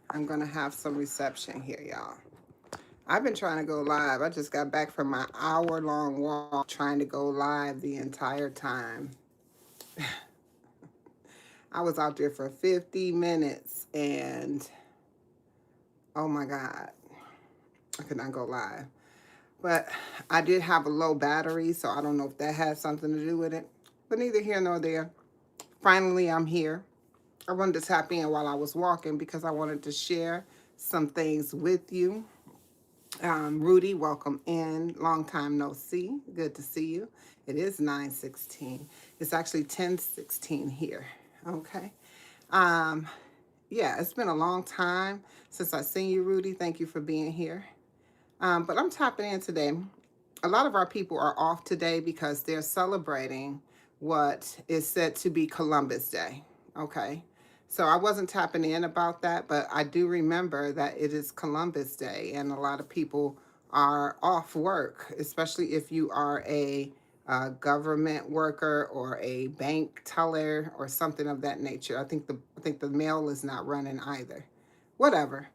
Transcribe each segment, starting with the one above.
I'm going to have some reception here, y'all. I've been trying to go live. I just got back from my hour-long walk trying to go live the entire time. I was out there for 50 minutes and oh my God, I could not go live. But I did have a low battery, so I don't know if that has something to do with it. But neither here nor there. Finally, I'm here. I wanted to tap in while I was walking because I wanted to share some things with you. Rudy, welcome in. Long time no see. Good to see you. It is 9:16. It's actually 10:16 here. Okay. Um, yeah, it's been a long time since I seen you, Rudy. Thank you for being here. But I'm tapping in today. A lot of our people are off today because they're celebrating what is said to be Columbus Day. Okay. So I wasn't tapping in about that, but I do remember that it is Columbus Day and a lot of people are off work, especially if you are a government worker or a bank teller or something of that nature. I think the mail is not running either. Whatever,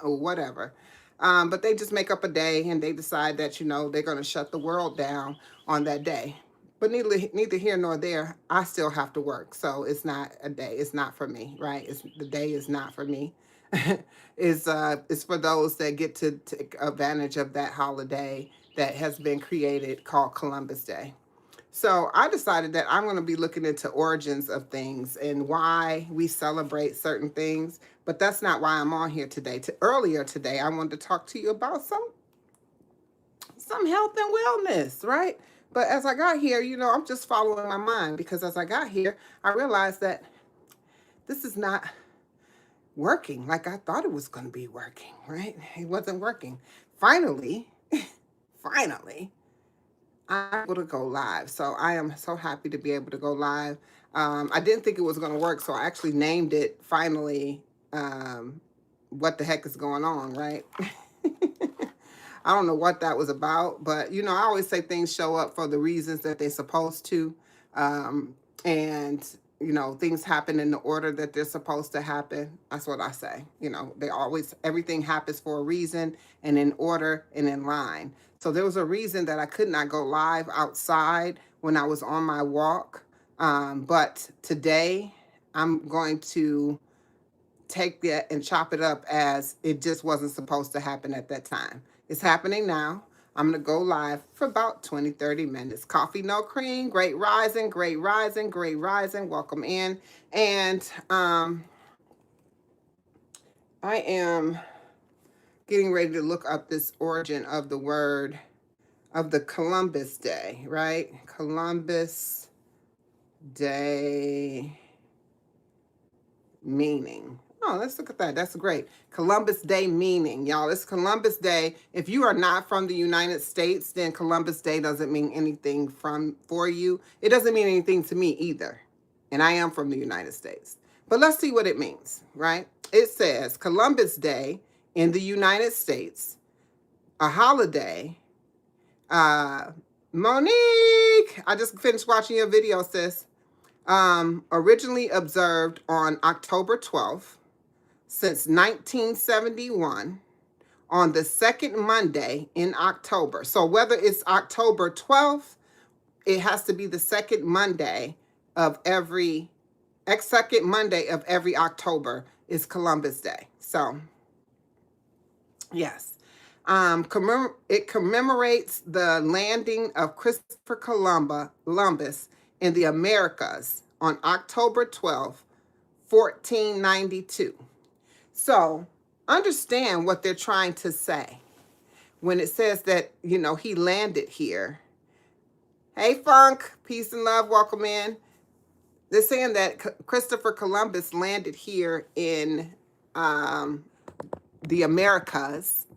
whatever. But they just make up a day and they decide that, they're going to shut the world down on that day. But neither here nor there, I still have to work. So it's not a day. It's not for me, right? The day is not for me. It's for those that get to take advantage of that holiday that has been created called Columbus Day. So I decided that I'm going to be looking into origins of things and why we celebrate certain things. But that's not why I'm on here today. Earlier today, I wanted to talk to you about some health and wellness, right? But as I got here, I'm just following my mind because as I got here, I realized that this is not working like I thought it was going to be working, right? It wasn't working. Finally, finally, I'm able to go live. So I am so happy to be able to go live. I didn't think it was going to work, so I actually named it finally, what the heck is going on, right? I don't know what that was about, but I always say things show up for the reasons that they're supposed to. And things happen in the order that they're supposed to happen. That's what I say. Everything happens for a reason and in order and in line. So there was a reason that I could not go live outside when I was on my walk. But today I'm going to take that and chop it up as it just wasn't supposed to happen at that time. It's happening now. I'm going to go live for about 20, 30 minutes. Coffee, no cream. Great rising, great rising, great rising. Welcome in. And I am getting ready to look up this origin of the word of the Columbus Day, right? Columbus Day meaning. Oh, let's look at that. That's great. Columbus Day meaning, y'all. It's Columbus Day. If you are not from the United States, then Columbus Day doesn't mean anything for you. It doesn't mean anything to me either. And I am from the United States. But let's see what it means, right? It says Columbus Day in the United States, a holiday. Monique, I just finished watching your video, sis. Originally observed on October 12th since 1971 on the second Monday in October. So whether it's October 12th, it has to be the second Monday of every October is Columbus Day. So yes. It commemorates the landing of Christopher Columbus in the Americas on October 12th, 1492. So understand what they're trying to say when it says that, he landed here. Hey, Funk, peace and love, welcome in. They're saying that Christopher Columbus landed here in the Americas,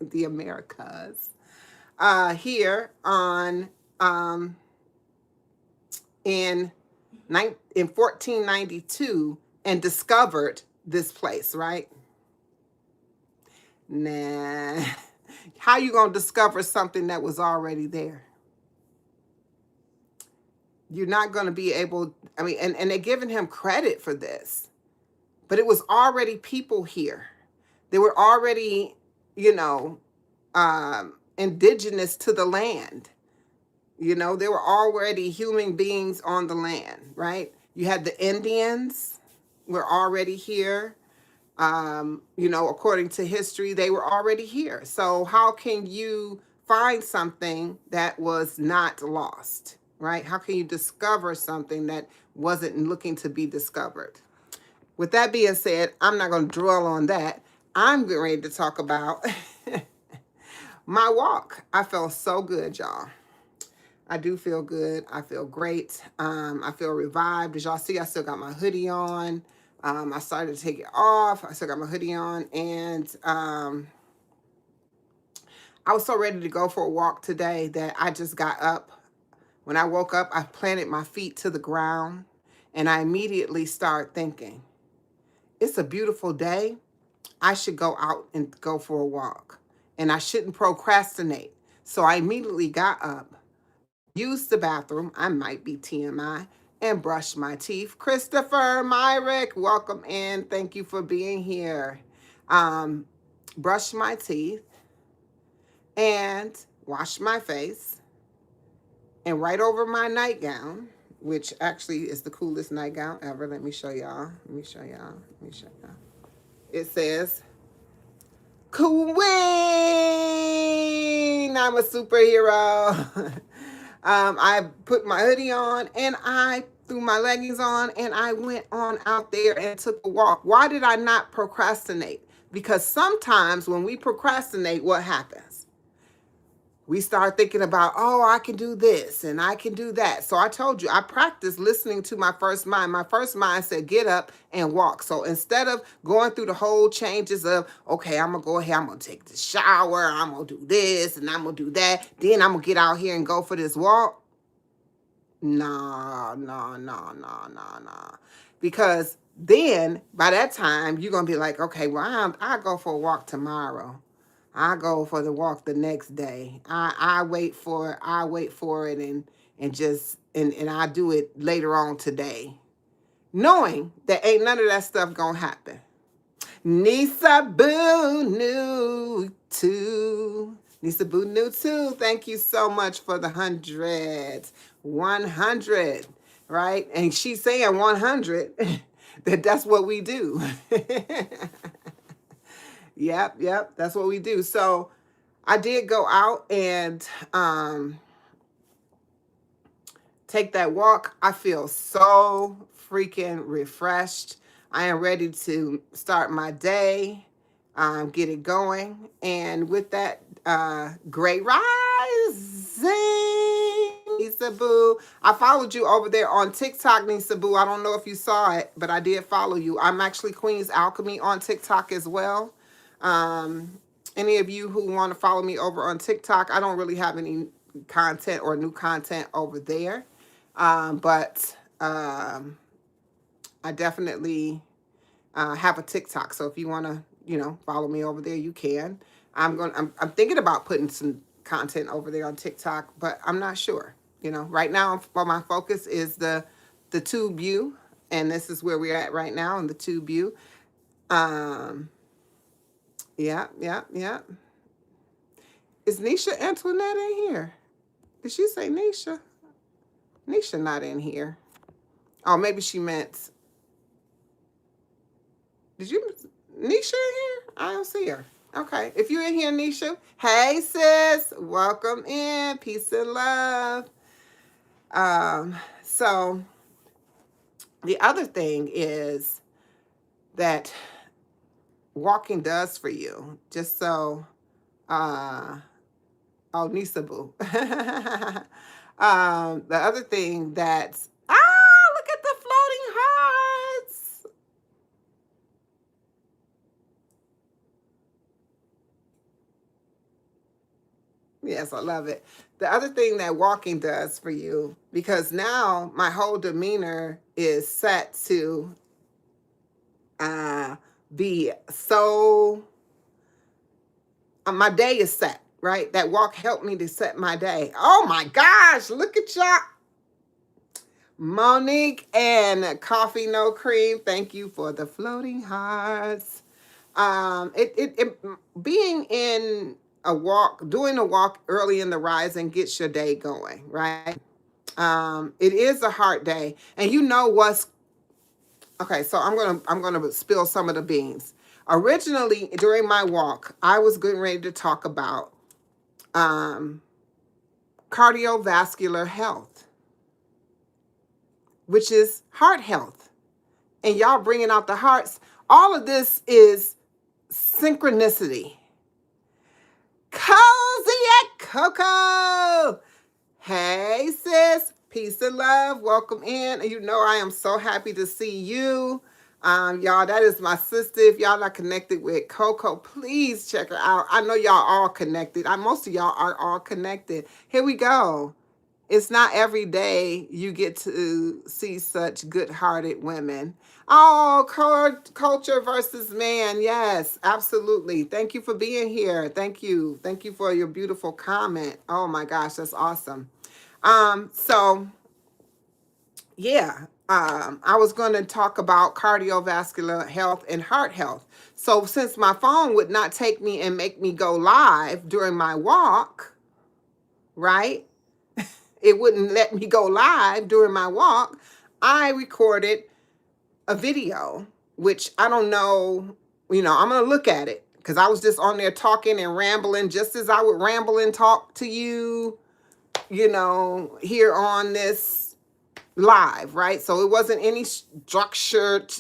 the Americas, here on in 1492 and discovered this place, right? Nah. How you going to discover something that was already there? You're not going to be able, and they're giving him credit for this, but it was already people here. They were already, you know, indigenous to the land. You know, there were already human beings on the land, right? You had the Indians were already here. You know, according to history, they were already here. So how can you find something that was not lost, right? How can you discover something that wasn't looking to be discovered? With that being said, I'm not going to dwell on that. I'm getting ready to talk about my walk. I felt so good, y'all. I do feel good. I feel great. I feel revived. As y'all see, I still got my hoodie on. I started to take it off. I still got my hoodie on. And I was so ready to go for a walk today that I just got up. When I woke up, I planted my feet to the ground. And I immediately started thinking, it's a beautiful day. I should go out and go for a walk. And I shouldn't procrastinate. So I immediately got up, used the bathroom, I might be TMI, and brushed my teeth. Christopher Myrick, welcome in. Thank you for being here. Brushed my teeth and washed my face. And right over my nightgown, which actually is the coolest nightgown ever. Let me show y'all. It says, Queen, I'm a superhero. I put my hoodie on and I threw my leggings on and I went on out there and took a walk. Why did I not procrastinate? Because sometimes when we procrastinate, what happens? We start thinking about, oh, I can do this and I can do that. So I told you, I practiced listening to my first mind. My first mind said, get up and walk. So instead of going through the whole changes of, okay, I'm going to go ahead, I'm going to take the shower, I'm going to do this and I'm going to do that. Then I'm going to get out here and go for this walk. No. Because then by that time, you're going to be like, okay, well, I'll go for a walk tomorrow. I go for the walk the next day. I wait for it and I do it later on today, knowing that ain't none of that stuff gonna happen. Nisa Boo New too. Nisa Boo New too. Thank you so much for the 100, right? And she's saying 100. That's what we do. Yep. That's what we do. So I did go out and take that walk. I feel so freaking refreshed. I am ready to start my day, get it going. And with that, great rising, Nisa Boo. I followed you over there on TikTok, Nisa Boo. I don't know if you saw it, but I did follow you. I'm actually Queen's Alchemy on TikTok as well. Any of you who want to follow me over on TikTok, I don't really have any content or new content over there. But I definitely have a TikTok. So if you want to, follow me over there, you can. I'm thinking about putting some content over there on TikTok, but I'm not sure. Right now, my focus is the Tube U, and this is where we're at right now in the Tube U. Yeah. Is Nisha Antoinette in here? Did she say Nisha? Nisha not in here. Oh, maybe she meant. Did you Nisha in here? I don't see her. Okay. If you're in here, Nisha, hey sis, welcome in. Peace and love. So the other thing is that walking does for you. Just so Nisa Boo. The other thing that's look at the floating hearts. Yes, I love it. The other thing that walking does for you, because now my whole demeanor is set to be so, my day is set, right? That walk helped me to set my day. Oh my gosh, look at y'all. Monique and Coffee No Cream, thank you for the floating hearts. Being in a walk, doing a walk early in the rising gets your day going, right? It is a hard day, and you know what's okay. So I'm gonna spill some of the beans. Originally, during my walk, I was getting ready to talk about um, cardiovascular health, which is heart health, and y'all bringing out the hearts. All of this is synchronicity. Cozy at Coco. Hey, sis. Peace and love. Welcome in. You know, I am so happy to see you. Y'all, that is my sister. If y'all not connected with Coco, please check her out. I know y'all all connected. Most of y'all are all connected. Here we go. It's not every day you get to see such good-hearted women. Oh, culture versus man. Yes, absolutely. Thank you for being here. Thank you. Thank you for your beautiful comment. Oh my gosh, that's awesome. So yeah, I was going to talk about cardiovascular health and heart health. So since my phone would not take me and make me go live during my walk, right? It wouldn't let me go live during my walk. I recorded a video, which I don't know, I'm going to look at it because I was just on there talking and rambling just as I would ramble and talk to you, here on this live, right? So it wasn't any structured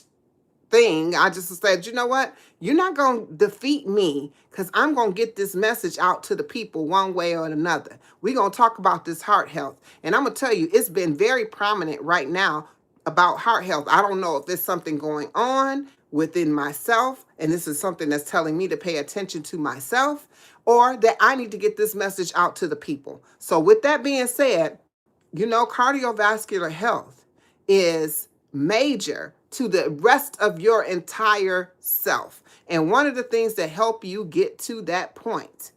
thing. I just said, you know what? You're not going to defeat me because I'm going to get this message out to the people one way or another. We're going to talk about this heart health. And I'm going to tell you, it's been very prominent right now about heart health. I don't know if there's something going on within myself, and this is something that's telling me to pay attention to myself, or that I need to get this message out to the people. So with that being said, cardiovascular health is major to the rest of your entire self. And one of the things that help you get to that point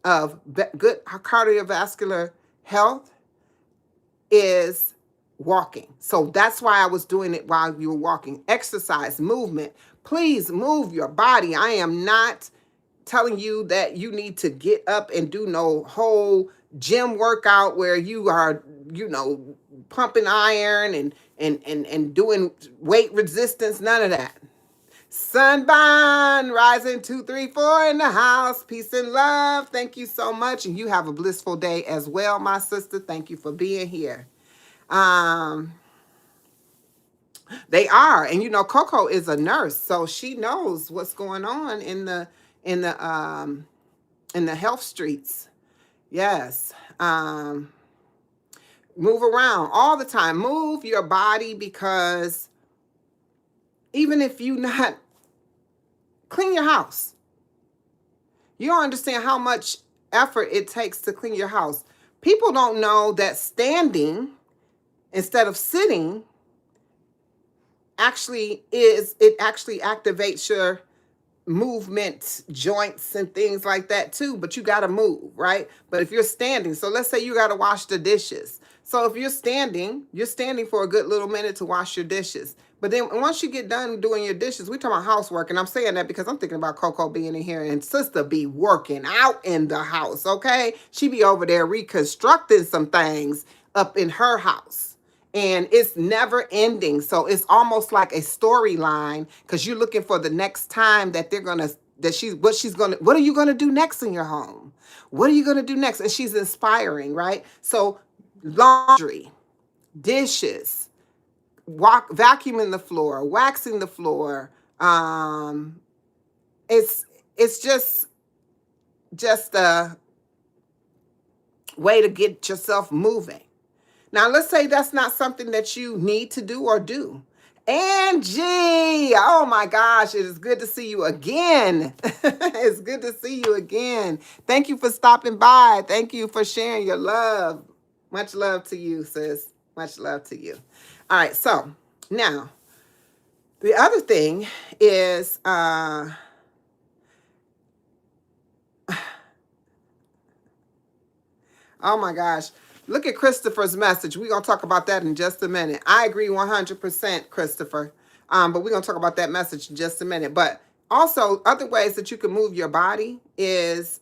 of good cardiovascular health is walking. So that's why I was doing it while you were walking. Exercise, movement. Please move your body. I am not telling you that you need to get up and do no whole gym workout where you are, pumping iron and doing weight resistance, none of that. Sunbine rising 234 in the house. Peace and love. Thank you so much. And you have a blissful day as well, my sister. Thank you for being here. They are. And Coco is a nurse, so she knows what's going on in the health streets. Yes. Move around all the time. Move your body, because even if you not clean your house, you don't understand how much effort it takes to clean your house. People don't know that standing instead of sitting actually activates your movement, joints and things like that too, but you got to move, right? But if you're standing, so let's say you got to wash the dishes. So if you're standing for a good little minute to wash your dishes. But then once you get done doing your dishes, we talking about housework, and I'm saying that because I'm thinking about Coco being in here, and sister be working out in the house, okay? She be over there reconstructing some things up in her house. And it's never ending. So it's almost like a storyline, because you're looking for the next time that what are you going to do next in your home? What are you going to do next? And she's inspiring, right? So laundry, dishes, vacuuming the floor, waxing the floor. It's just a way to get yourself moving. Now, let's say that's not something that you need to do or do. Angie, oh my gosh, it is good to see you again. It's good to see you again. Thank you for stopping by. Thank you for sharing your love. Much love to you, sis. Much love to you. All right, so now the other thing is, oh my gosh. Look at Christopher's message. We're going to talk about that in just a minute. I agree 100%, Christopher. But we're going to talk about that message in just a minute. But Also, other ways that you can move your body is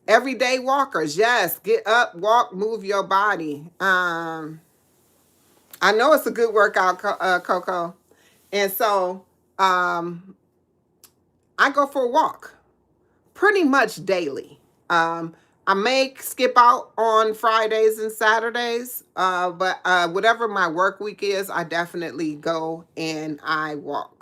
everyday walkers. Yes, get up, walk, move your body. I know it's a good workout, Coco. And so I go for a walk pretty much daily. I may skip out on Fridays and Saturdays, but whatever my work week is, I definitely go and I walk.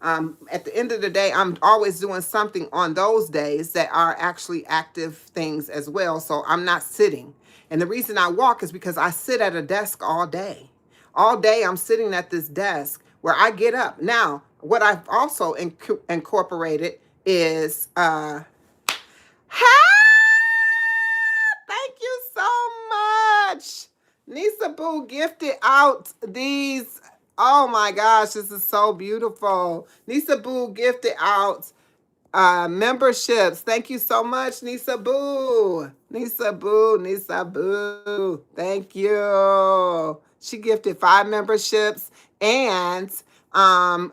At the end of the day, I'm always doing something on those days that are actually active things as well. So I'm not sitting. And the reason I walk is because I sit at a desk all day. All day I'm sitting at this desk where I get up. Now, what I've also incorporated is thank you so much. Nisa Boo gifted out these. Oh my gosh, this is so beautiful. Nisa Boo gifted out memberships. Thank you so much, Nisa Boo. Nisa Boo, Nisa Boo. Thank you. She gifted 5 memberships, and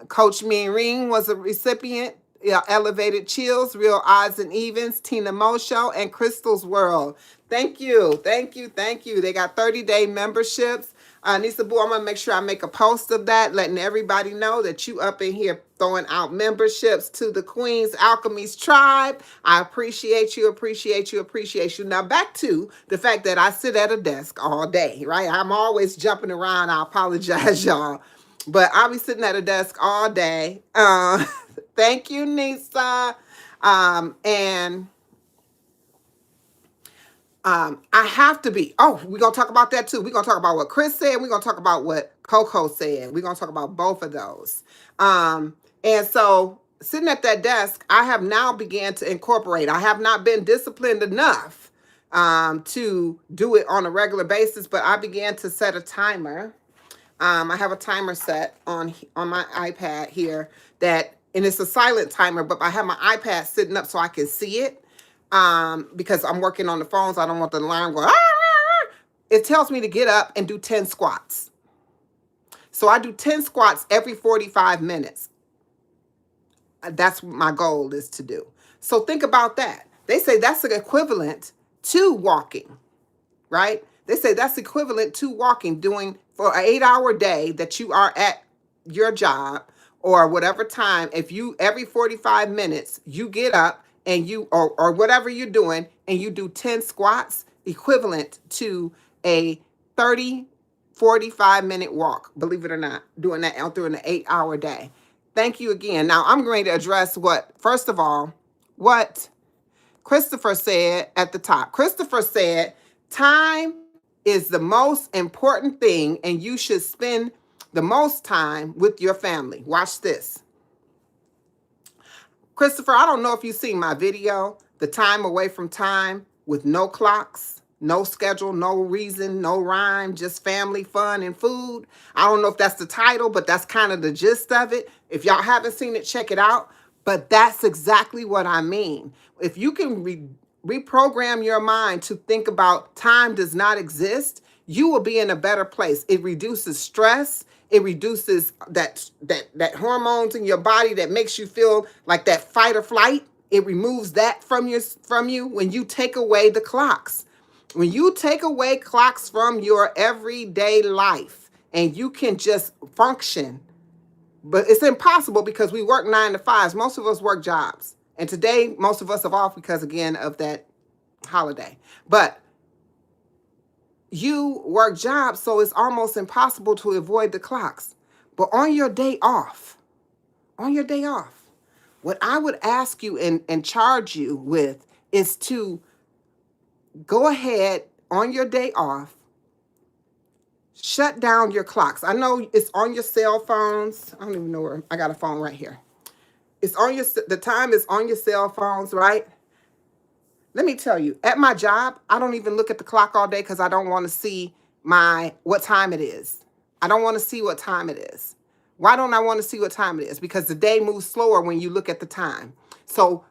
Coach Mean Ring was a recipient. Yeah, Elevated Chills, Real Odds and Evens, Tina Mo Show, and Crystal's World. Thank you, thank you, thank you. They got 30-day memberships. Nisa Boo, I'm going to make sure I make a post of that, letting everybody know that you up in here throwing out memberships to the Queen's Alchemy's tribe. I appreciate you, appreciate you, appreciate you. Now, back to the fact that I sit at a desk all day, right? I'm always jumping around. I apologize, y'all. But I'll be sitting at a desk all day. Thank you, Nisa. And I have to be. Oh, we're going to talk about that too. We're going to talk about what Chris said. We're going to talk about what Coco said. We're going to talk about both of those. And so sitting at that desk, I have now began to incorporate. I have not been disciplined enough to do it on a regular basis, but I began to set a timer. I have a timer set on my iPad here and it's a silent timer, but I have my iPad sitting up so I can see it. Because I'm working on the phones, I don't want the alarm going. It tells me to get up and do 10 squats. So I do 10 squats every 45 minutes. That's what my goal is to do. So think about that. They say that's the equivalent to walking, right? They say that's equivalent to walking, doing for an 8-hour day that you are at your job or whatever time. If you every 45 minutes you get up and you or whatever you're doing and you do 10 squats, equivalent to a 45-minute walk, believe it or not, doing that out through an 8-hour day. Thank you again. Now I'm going to address first of all, what Christopher said at the top. Christopher said, time is the most important thing and you should spend the most time with your family. Watch this. Christopher, I don't know if you've seen my video, The Time Away from Time, with no clocks, no schedule, no reason, no rhyme, just family, fun, and food. I don't know if that's the title, but that's kind of the gist of it. If y'all haven't seen it, check it out. But that's exactly what I mean. If you can reprogram your mind to think about time does not exist, you will be in a better place. It reduces stress. It reduces that hormones in your body that makes you feel like that fight or flight. It removes that from you when you take away the clocks. When you take away clocks from your everyday life and you can just function. But it's impossible because we work 9 to 5s. Most of us work jobs. And today, most of us are off because, again, of that holiday. But you work jobs, so it's almost impossible to avoid the clocks. But on your day off, what I would ask you and charge you with is to go ahead on your day off, shut down your clocks. I know it's on your cell phones. I don't even know where, I got a phone right here. The time is on your cell phones, right? Let me tell you, at my job, I don't even look at the clock all day because I don't want to see what time it is. I don't want to see what time it is. Why don't I want to see what time it is? Because the day moves slower when you look at the time. So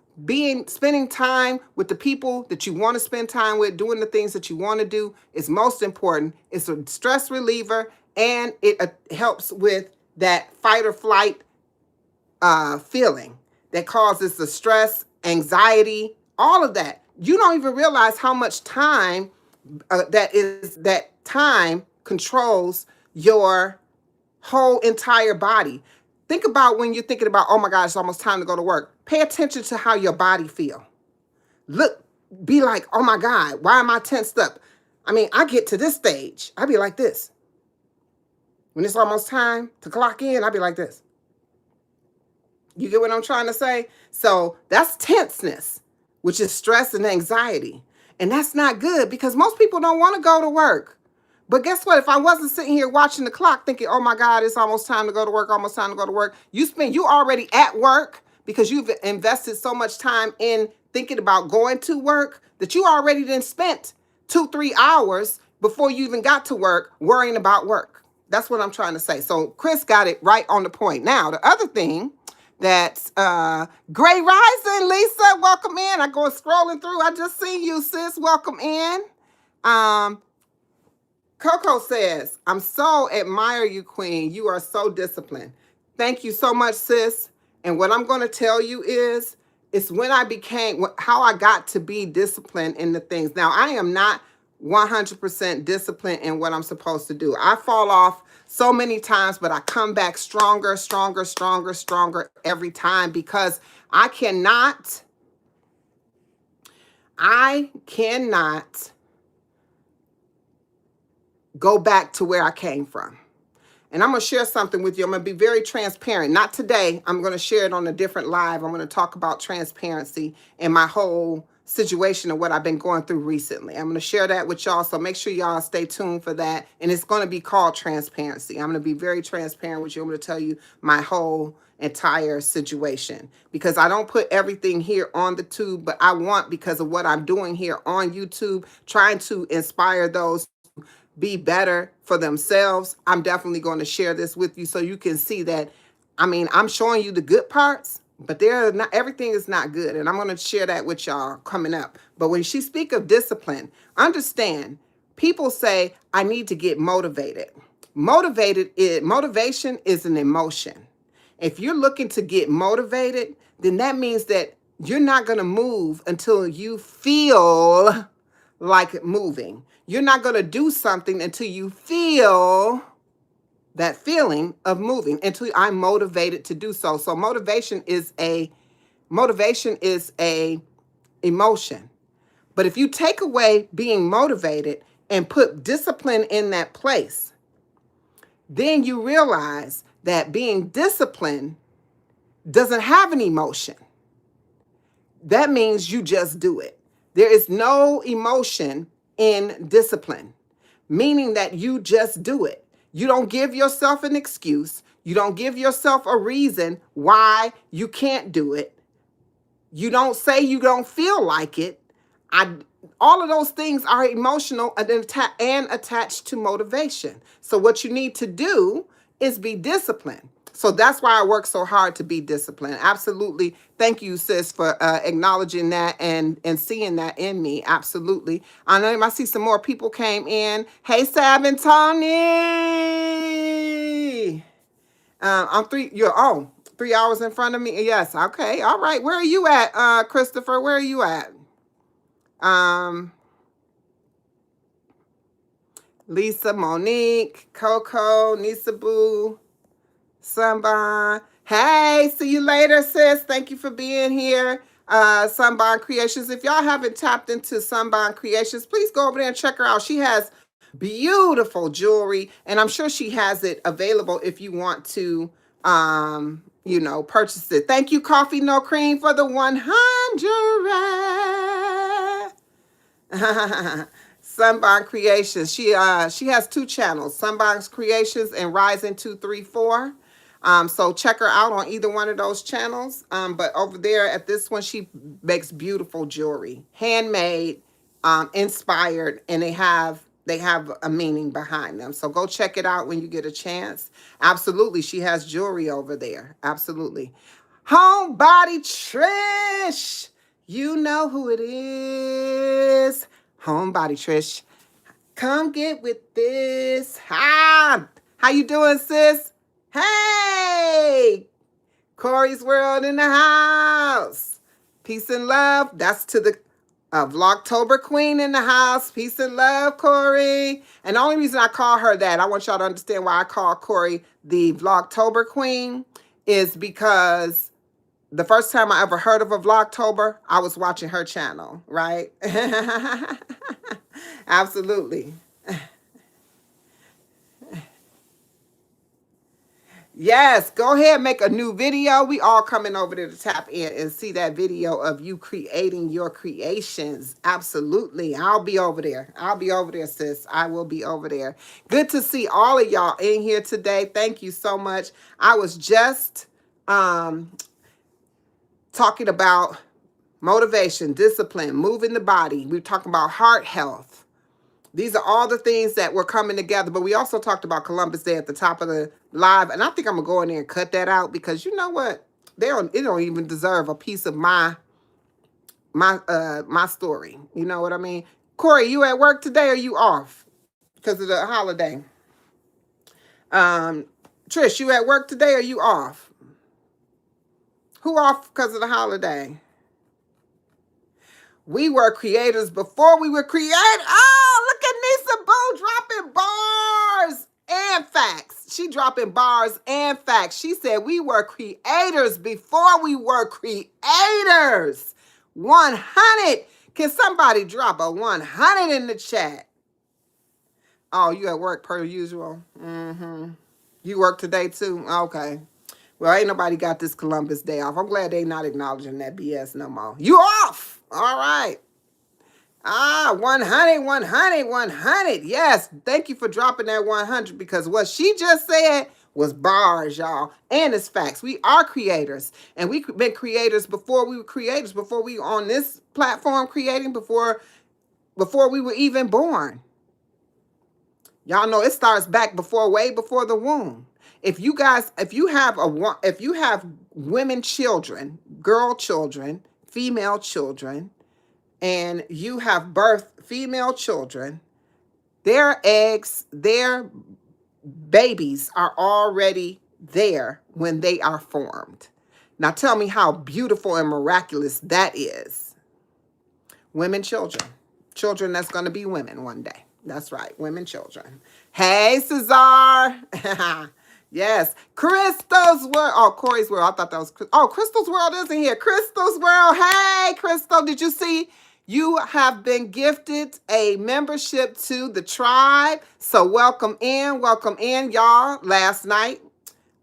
spending time with the people that you want to spend time with, doing the things that you want to do is most important. It's a stress reliever and it helps with that fight or flight feeling that causes the stress, anxiety, all of that. You don't even realize how much time that time controls your whole entire body. Think about when you're thinking about, oh my God, it's almost time to go to work. Pay attention to how your body feel. Look, be like, oh my God, why am I tensed up? I mean, I get to this stage, I be like this. When it's almost time to clock in, I be like this. You get what I'm trying to say? So that's tenseness, which is stress and anxiety. And that's not good because most people don't want to go to work. But guess what? If I wasn't sitting here watching the clock thinking, oh my God, it's almost time to go to work, almost time to go to work, you already at work because you've invested so much time in thinking about going to work that you already then spent 2-3 hours before you even got to work worrying about work. That's what I'm trying to say. So Chris got it right on the point. Now, the other thing that's Gray Rising, Lisa, welcome in. I go scrolling through. I just seen you, sis. Welcome in. Coco says, I'm so admire you, Queen. You are so disciplined. Thank you so much, sis. And what I'm going to tell you is, it's when I became, how I got to be disciplined in the things. Now, I am not 100% disciplined in what I'm supposed to do. I fall off so many times, but I come back stronger, stronger, stronger, stronger every time because I cannot go back to where I came from. And I'm going to share something with you. I'm going to be very transparent. Not today. I'm going to share it on a different live. I'm going to talk about transparency and my whole situation of what I've been going through recently. I'm going to share that with y'all. So make sure y'all stay tuned for that. And it's going to be called transparency. I'm going to be very transparent with you. I'm going to tell you my whole entire situation because I don't put everything here on the tube, but I want, because of what I'm doing here on YouTube, trying to inspire those be better for themselves. I'm definitely going to share this with you so you can see that, I mean, I'm showing you the good parts, but everything is not good. And I'm going to share that with y'all coming up. But when she speak of discipline, understand, people say, I need to get motivated. Motivation is an emotion. If you're looking to get motivated, then that means that you're not going to move until you feel like moving. You're not going to do something until you feel that feeling of moving, until I'm motivated to do so. So motivation is a emotion. But if you take away being motivated and put discipline in that place, then you realize that being disciplined doesn't have an emotion. That means you just do it. There is no emotion in discipline, meaning that you just do it. You don't give yourself an excuse. You don't give yourself a reason why you can't do it. You don't say you don't feel like it. All of those things are emotional and attached to motivation. So what you need to do is be disciplined. So that's why I work so hard to be disciplined. Absolutely. Thank you, sis, for acknowledging that and seeing that in me. Absolutely. I know I see some more people came in. Hey, Sab and Tony. You're 3 hours in front of me. Yes. Okay. All right. Where are you at, Christopher? Where are you at? Lisa, Monique, Coco, Nisabu, Sunbon. Hey, see you later, sis. Thank you for being here. Sunbon Creations. If y'all haven't tapped into Sunbon Creations, please go over there and check her out. She has beautiful jewelry, and I'm sure she has it available if you want to, purchase it. Thank you, Coffee No Cream, for the 100. Sunbon Creations. She has 2 channels, Sunbon Creations and Rising 234. So check her out on either one of those channels. But over there at this one, she makes beautiful jewelry, handmade, inspired, and they have a meaning behind them. So go check it out when you get a chance. Absolutely, she has jewelry over there. Absolutely. Homebody Trish, you know who it is. Homebody Trish, come get with this. How you doing, sis? Hey, Corey's World in the house. Peace and love. That's to the Vlogtober Queen in the house. Peace and love, Corey. And the only reason I call her that, I want y'all to understand why I call Corey the Vlogtober Queen, is because the first time I ever heard of a Vlogtober, I was watching her channel, right? Absolutely. Yes, go ahead, make a new video. We all coming over there to tap in and see that video of you creating your creations. Absolutely. I'll be over there. I'll be over there, sis. I will be over there. Good to see all of y'all in here today. Thank you so much. I was just talking about motivation, discipline, moving the body. We were talking about heart health. These are all the things that were coming together. But we also talked about Columbus Day at the top of the live. And I think I'm going to go in there and cut that out because you know what? It don't even deserve a piece of my story. You know what I mean? Corey, you at work today or you off because of the holiday? Trish, you at work today or you off? Who off because of the holiday? We were creators before we were created. Oh, look at Nisa Boo dropping bars and facts. She dropping bars and facts. She said we were creators before we were creators. 100. Can somebody drop a 100 in the chat? Oh, you at work per usual? Mm-hmm. You work today too? Okay. Well, ain't nobody got this Columbus Day off. I'm glad they not acknowledging that BS no more. You off. All right. 100, 100, 100. Yes. Thank you for dropping that 100 because what she just said was bars, y'all. And it's facts. We are creators. And we've been creators before we were creators, before we were on this platform creating, before we were even born. Y'all know it starts back way before the womb. If you have women children, girl children, female children, and you have birthed female children, their eggs, their babies are already there when they are formed. Now tell me how beautiful and miraculous that is. Women children. Children that's going to be women one day. That's right, women children. Hey, Cesar. Yes. Crystal's World. Oh, Corey's World. I thought that was... Oh, Crystal's World isn't here. Crystal's World. Hey, Crystal. Did you see... You have been gifted a membership to the tribe. So welcome in, y'all. Last night,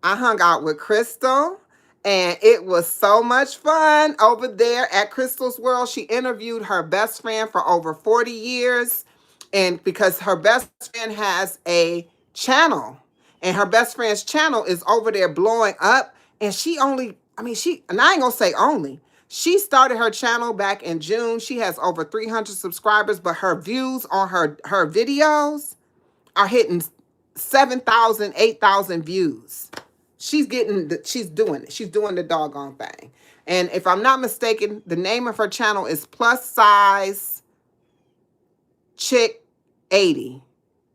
I hung out with Crystal, and it was so much fun over there at Crystal's World. She interviewed her best friend for over 40 years, and because her best friend has a channel, and her best friend's channel is over there blowing up, and and I ain't gonna say only, she started her channel back in June. She has over 300 subscribers, but her views on her videos are hitting 7,000, 8,000 views. She's doing it. She's doing the doggone thing. And if I'm not mistaken, the name of her channel is Plus Size Chick 80.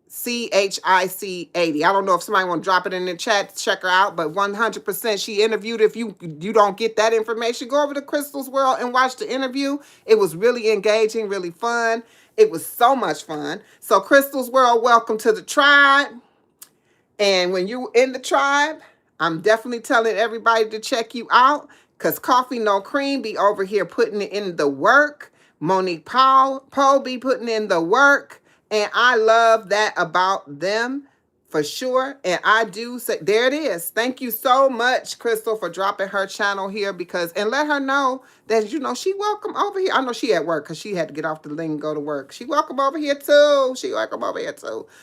CHIC 80. I don't know if somebody want to drop it in the chat to check her out, but 100% she interviewed. If you don't get that information, go over to Crystal's World and watch the interview. It was really engaging, really fun. It was so much fun. So Crystal's World, welcome to the tribe. And when you're in the tribe, I'm definitely telling everybody to check you out because Coffee No Cream be over here putting in the work. Monique Poe be putting in the work. And I love that about them for sure. And I do say, there it is. Thank you so much, Crystal, for dropping her channel here and let her know that, she welcome over here. I know she at work because she had to get off the link and go to work. She welcome over here too.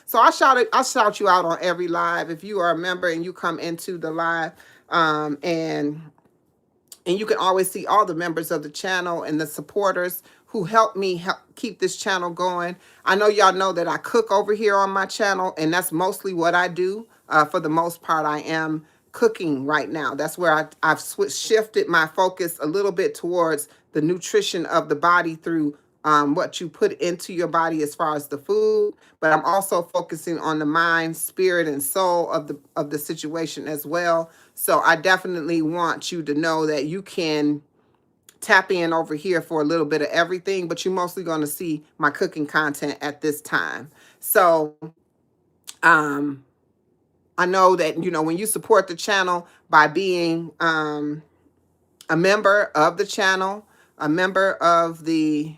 So I shout you out on every live. If you are a member and you come into the live, and you can always see all the members of the channel and the supporters who help keep this channel going. I know y'all know that I cook over here on my channel, and that's mostly what I do. For the most part, I am cooking right now. That's where I've shifted my focus a little bit towards the nutrition of the body through what you put into your body as far as the food. But I'm also focusing on the mind, spirit, and soul of the situation as well. So I definitely want you to know that you can tap in over here for a little bit of everything, but you're mostly going to see my cooking content at this time. So, um, I know that, when you support the channel by being a member of the channel, a member of the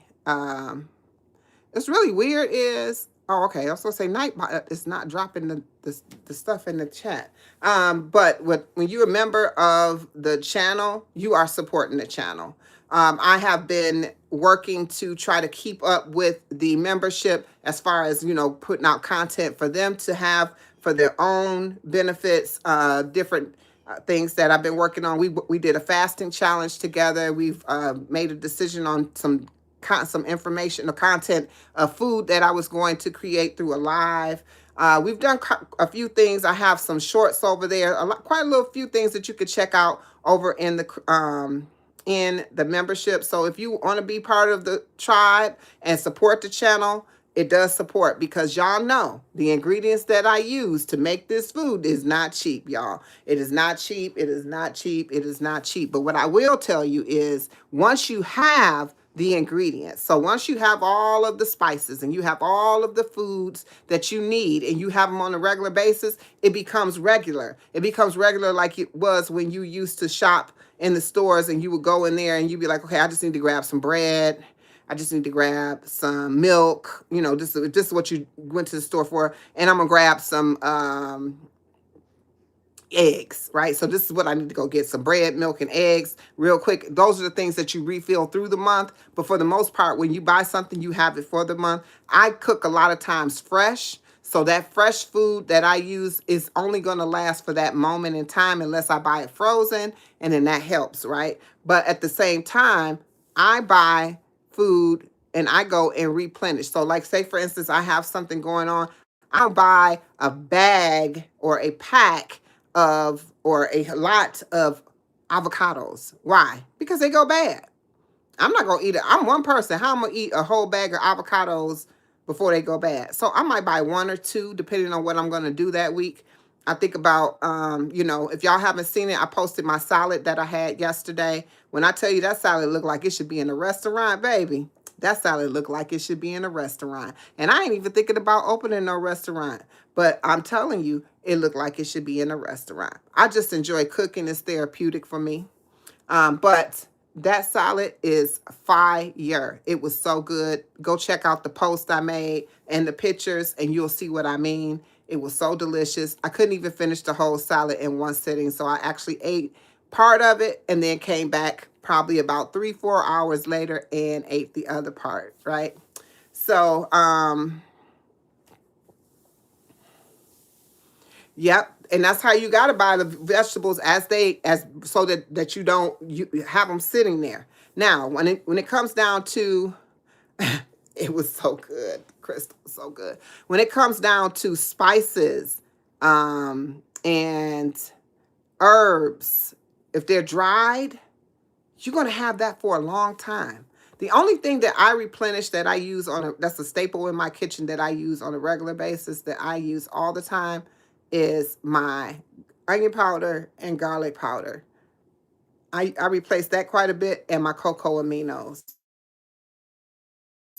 it's really weird is, oh, okay, I was gonna say it's not dropping the stuff in the chat. But when you're a member of the channel, you are supporting the channel. I have been working to try to keep up with the membership as far as, putting out content for them to have for their own benefits, different things that I've been working on. We did a fasting challenge together. We've made a decision on some information or content of food that I was going to create through a live. We've done a few things. I have some shorts over there, quite a little few things that you could check out over in the membership. So if you want to be part of the tribe and support the channel, it does support, because y'all know the ingredients that I use to make this food is not cheap, y'all. It is not cheap. It is not cheap. It is not cheap. But what I will tell you is, once you have the ingredients, so once you have all of the spices and you have all of the foods that you need and you have them on a regular basis, it becomes regular. It becomes regular like it was when you used to shop in the stores and you would go in there and you'd be like, okay, I just need to grab some bread. I just need to grab some milk. This is what you went to the store for. And I'm going to grab some eggs, right? So this is what I need to go get: some bread, milk, and eggs real quick. Those are the things that you refill through the month. But for the most part, when you buy something, you have it for the month. I cook a lot of times fresh. So that fresh food that I use is only going to last for that moment in time, unless I buy it frozen, and then that helps, right? But at the same time, I buy food and I go and replenish. So like, say for instance, I have something going on, I'll buy a bag or a pack or a lot of avocados. Why? Because they go bad. I'm not going to eat it. I'm one person. How am I going to eat a whole bag of avocados before they go bad? So I might buy one or two, depending on what I'm going to do that week. I think about, if y'all haven't seen it, I posted my salad that I had yesterday. When I tell you that salad looked like it should be in a restaurant, baby, that salad looked like it should be in a restaurant. And I ain't even thinking about opening no restaurant. But I'm telling you, it looked like it should be in a restaurant. I just enjoy cooking. It's therapeutic for me. But that salad is fire. It was so good. Go check out the post I made and the pictures, and you'll see what I mean. It was so delicious. I couldn't even finish the whole salad in one sitting, so I actually ate part of it and then came back probably about 3-4 hours later and ate the other part, right? So, yep. And that's how you got to buy the vegetables so that you have them sitting there. Now, when it comes down to, it was so good, Crystal, so good. When it comes down to spices, and herbs, if they're dried, you're going to have that for a long time. The only thing that I replenish that I use that's a staple in my kitchen that I use on a regular basis, that I use all the time, is my onion powder and garlic powder. I replace that quite a bit, and my cocoa aminos.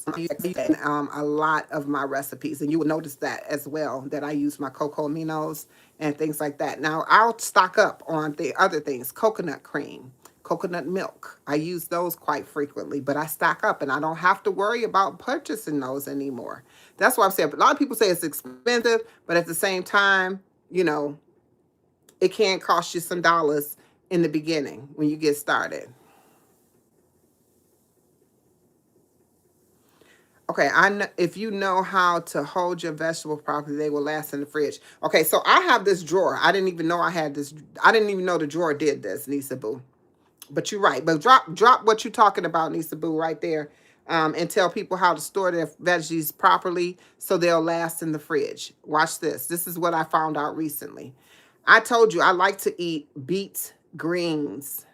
A lot of my recipes, and you will notice that as well, that I use my cocoa aminos and things like that. Now, I'll stock up on the other things: coconut cream, coconut milk. I use those quite frequently, but I stock up and I don't have to worry about purchasing those anymore. That's why I'm saying, a lot of people say it's expensive, but at the same time, it can cost you some dollars in the beginning when you get started. Okay, if you know how to hold your vegetables properly, they will last in the fridge. Okay, so I have this drawer. I didn't even know I had this. I didn't even know the drawer did this, Nisa Boo. But you're right. But drop what you're talking about, Nisa Boo, right there, and tell people how to store their veggies properly so they'll last in the fridge. Watch this. This is what I found out recently. I told you I like to eat beets, greens.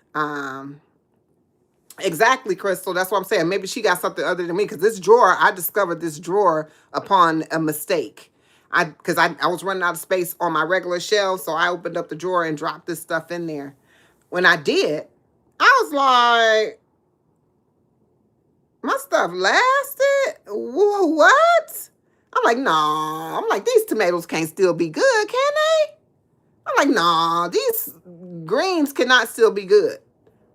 Exactly, Crystal. That's what I'm saying. Maybe she got something other than me, because I discovered this drawer upon a mistake. I was running out of space on my regular shelf, so I opened up the drawer and dropped this stuff in there. When I did, I was like, my stuff lasted? What? I'm like, nah. I'm like, these tomatoes can't still be good, can they? I'm like, nah, these greens cannot still be good.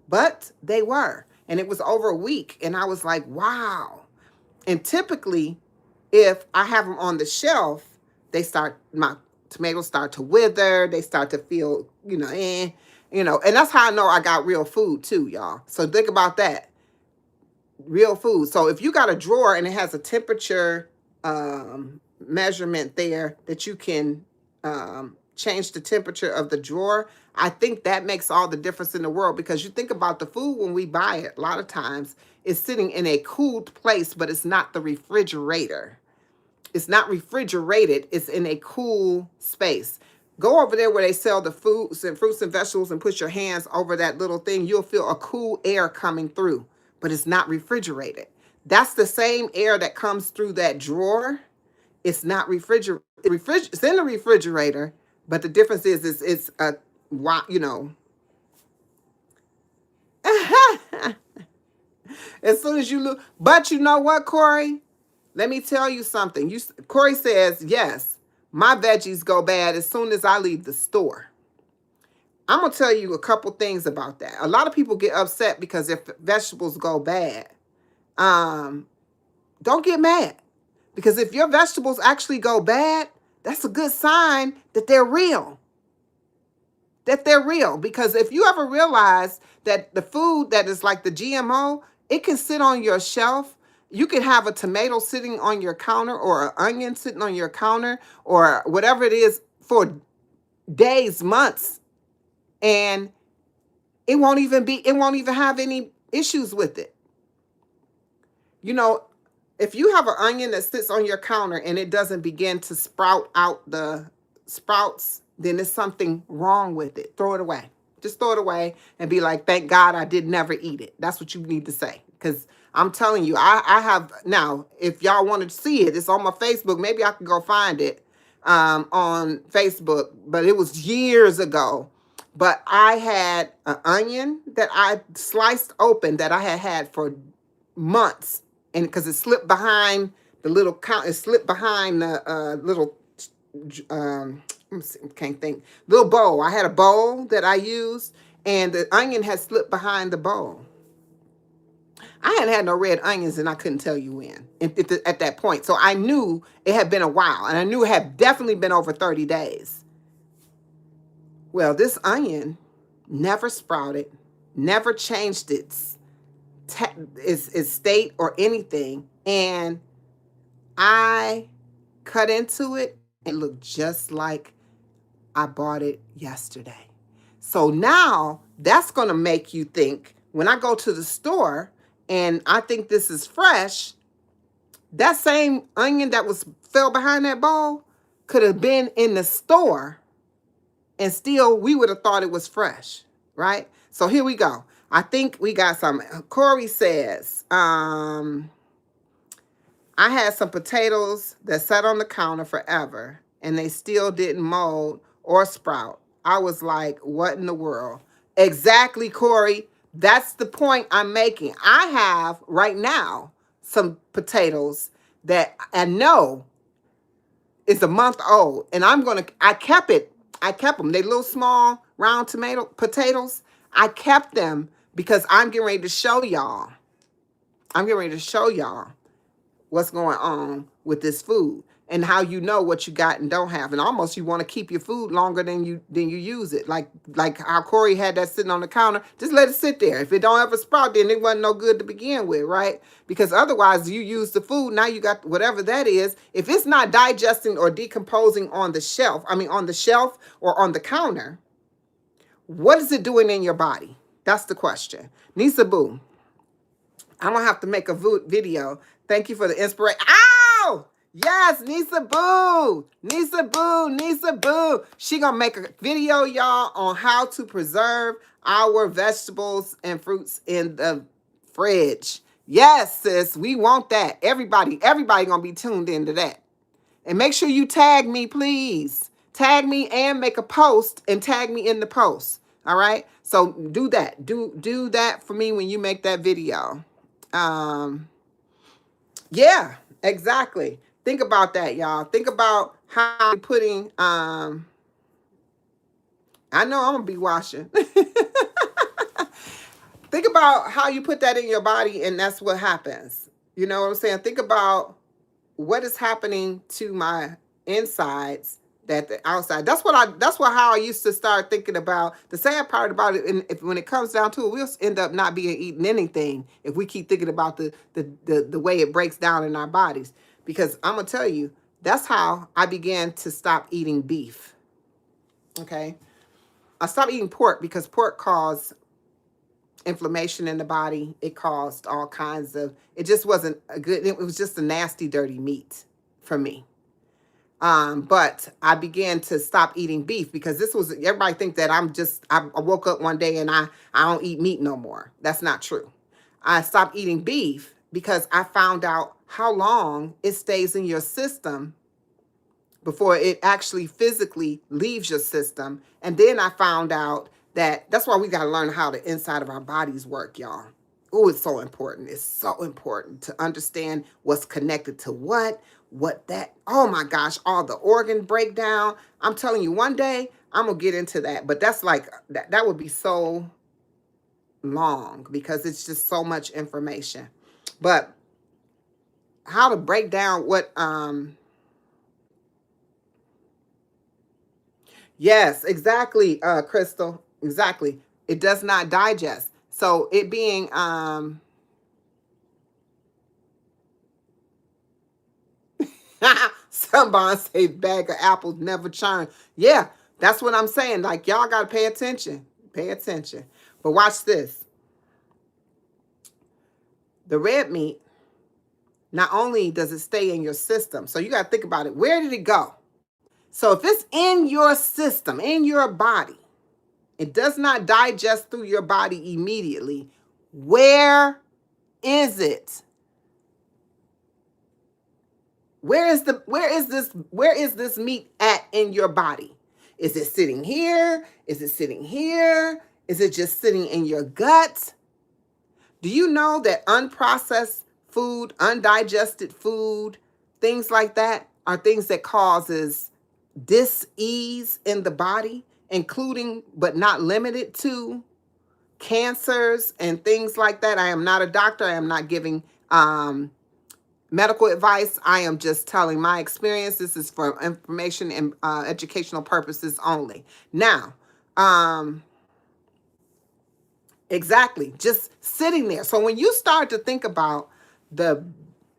But they were. And it was over a week. And I was like, wow. And typically, if I have them on the shelf, my tomatoes start to wither. They start to feel, and that's how I know I got real food too, y'all. So think about that. Real food. So if you got a drawer and it has a temperature measurement there that you can change the temperature of the drawer, I think that makes all the difference in the world, because you think about the food when we buy it, a lot of times it's sitting in a cooled place, but it's not the refrigerator. It's not refrigerated. It's in a cool space. Go over there where they sell the fruits and vegetables and put your hands over that little thing. You'll feel a cool air coming through, but it's not refrigerated. That's the same air that comes through that drawer. It's not refrigerated. It's in the refrigerator, but the difference is it's a, as soon as you look. But you know what, Corey? Let me tell you something. Corey says, yes, my veggies go bad as soon as I leave the store. I'm going to tell you a couple things about that. A lot of people get upset because if vegetables go bad. Don't get mad. Because if your vegetables actually go bad, that's a good sign that they're real. Because if you ever realize that the food that is like the GMO, it can sit on your shelf. You can have a tomato sitting on your counter or an onion sitting on your counter or whatever it is for days, months, and it won't even have any issues with it. If you have an onion that sits on your counter and it doesn't begin to sprout out the sprouts, then there's something wrong with it. Throw it away. Just throw it away and be like, thank God I did never eat it. That's what you need to say. Because I'm telling you, I have now, if y'all want to see it, it's on my Facebook. Maybe I can go find it on Facebook. But it was years ago. But I had an onion that I sliced open that I had for months. And because it slipped behind the little count, it slipped behind the little, can't think, little bowl. I had a bowl that I used, and the onion had slipped behind the bowl. I hadn't had no red onions, and I couldn't tell you when at that point. So I knew it had been a while, and I knew it had definitely been over 30 days. Well, this onion never sprouted, never changed its state or anything, and I cut into it. It looked just like I bought it yesterday. So now that's going to make you think, when I go to the store and I think this is fresh, that same onion that fell behind that bowl could have been in the store and still we would have thought it was fresh, right? So here we go. I think we got some. Corey says, I had some potatoes that sat on the counter forever and they still didn't mold or sprout. I was like, what in the world? Exactly, Corey. That's the point I'm making. I have right now some potatoes that I know is a month old, and I kept them. They little small round potatoes. I kept them because I'm getting ready to show y'all. What's going on with this food and how you know what you got and don't have. And almost you want to keep your food longer than you use it. Like how Corey had that sitting on the counter. Just let it sit there. If it don't ever sprout, then it wasn't no good to begin with, right? Because otherwise you use the food, now you got whatever that is. If it's not digesting or decomposing on the shelf or on the counter, what is it doing in your body? That's the question. Nisa Boo, I'm going to have to make a video. Thank you for the inspiration. Ow! Yes, Nisa Boo. Nisa Boo. Nisa Boo. She going to make a video, y'all, on how to preserve our vegetables and fruits in the fridge. Yes, sis. We want that. Everybody going to be tuned into that. And make sure you tag me, please. Tag me and make a post and tag me in the post. All right. So do that. Do that for me when you make that video. Yeah, exactly. Think about that, y'all. Think about how you're putting I know I'm gonna be washing. Think about how you put that in your body, and that's what happens. You know what I'm saying? Think about what is happening to my insides that the outside. That's what how I used to start thinking about. The sad part about it, and if when it comes down to it, we'll end up not being eating anything if we keep thinking about the way it breaks down in our bodies. Because I'm gonna tell you, that's how I began to stop eating beef. Okay. I stopped eating pork because pork caused inflammation in the body. It caused all kinds of, it just wasn't a good, it was just a nasty, dirty meat for me. But I began to stop eating beef because this was, everybody think that I woke up one day and I don't eat meat no more. That's not true. I stopped eating beef because I found out how long it stays in your system before it actually physically leaves your system. And then I found out that's why we got to learn how the inside of our bodies work, y'all. Oh, it's so important. It's so important to understand what's connected to oh my gosh, all the organ breakdown. I'm telling you, one day I'm going to get into that. But that's like, that would be so long because it's just so much information. But how to break down yes, exactly, Crystal. Exactly. It does not digest. So it being somebody say bag of apples never churn. Yeah, that's what I'm saying. Like y'all gotta pay attention. Pay attention. But watch this. The red meat, not only does it stay in your system, so you gotta think about it. Where did it go? So if it's in your system, in your body, it does not digest through your body immediately. Where is it? Where is this meat at in your body? Is it sitting here? Is it sitting here? Is it just sitting in your gut? Do you know that unprocessed food, undigested food, things like that are things that causes dis-ease in the body, including but not limited to cancers and things like that? I am not a doctor. I am not giving medical advice. I am just telling my experience. This is for information and educational purposes only. Now, exactly, just sitting there. So when you start to think about the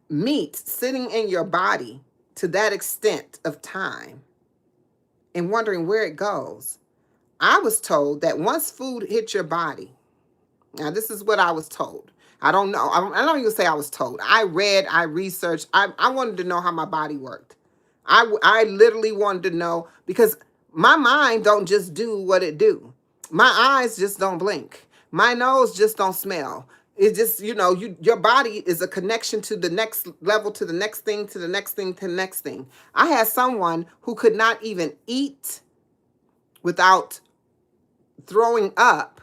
meat sitting in your body to that extent of time and wondering where it goes, I was told that once food hit your body, now this is what I was told. I don't know. I don't even say I was told. I read, I researched. I wanted to know how my body worked. I literally wanted to know because my mind don't just do what it do. My eyes just don't blink. My nose just don't smell. It just, your body is a connection to the next level, to the next thing, to the next thing, to the next thing. I had someone who could not even eat without throwing up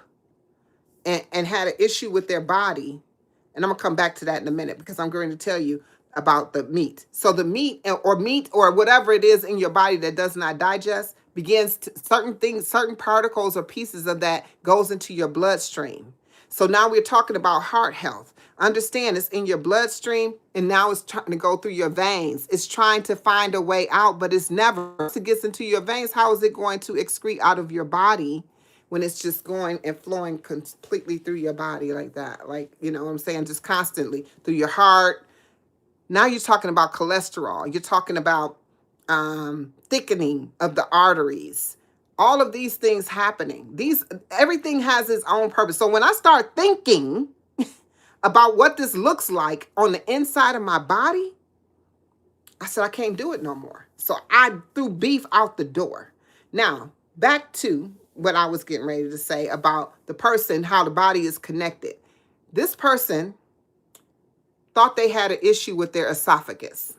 and had an issue with their body. And I'm going to come back to that in a minute because I'm going to tell you about the meat. So the meat or whatever it is in your body that does not digest begins to, certain particles or pieces of that goes into your bloodstream. So now we're talking about heart health. Understand it's in your bloodstream and now it's trying to go through your veins. It's trying to find a way out, but it's never, once it gets into your veins, how is it going to excrete out of your body when it's just going and flowing completely through your body like that? Like, you know what I'm saying? Just constantly through your heart. Now you're talking about cholesterol. You're talking about thickening of the arteries. All of these things happening. Everything has its own purpose. So when I start thinking about what this looks like on the inside of my body, I said, I can't do it no more. So I threw beef out the door. Now, back to what I was getting ready to say about the person, how the body is connected. This person thought they had an issue with their esophagus.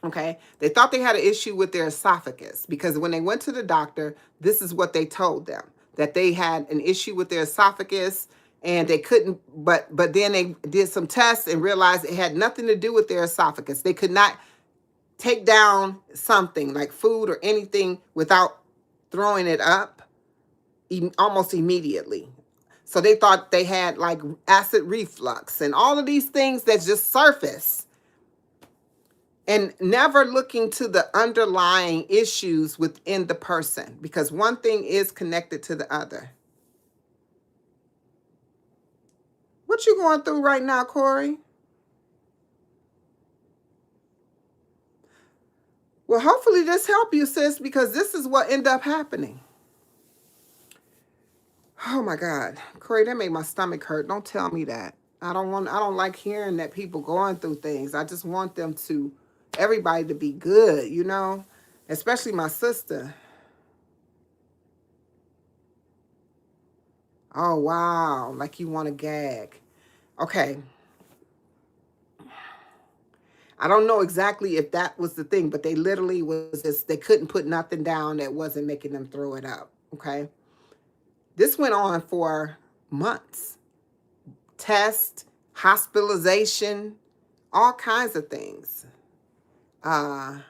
Okay. They thought they had an issue with their esophagus because when they went to the doctor, this is what they told them, that they had an issue with their esophagus and they couldn't, but then they did some tests and realized it had nothing to do with their esophagus. They could not take down something like food or anything without throwing it up almost immediately. So they thought they had like acid reflux and all of these things that just surface, and never looking to the underlying issues within the person, because one thing is connected to the other. What you going through right now, Corey? Well, hopefully this help you, sis, because this is what ended up happening. Oh my God, Corey, that made my stomach hurt. Don't tell me that. I don't like hearing that people going through things. I just want them to, everybody to be good, you know, especially my sister. Oh, wow. Like you want to gag. Okay. I don't know exactly if that was the thing, but they literally was just, they couldn't put nothing down that wasn't making them throw it up. Okay. This went on for months. Test, hospitalization, all kinds of things. All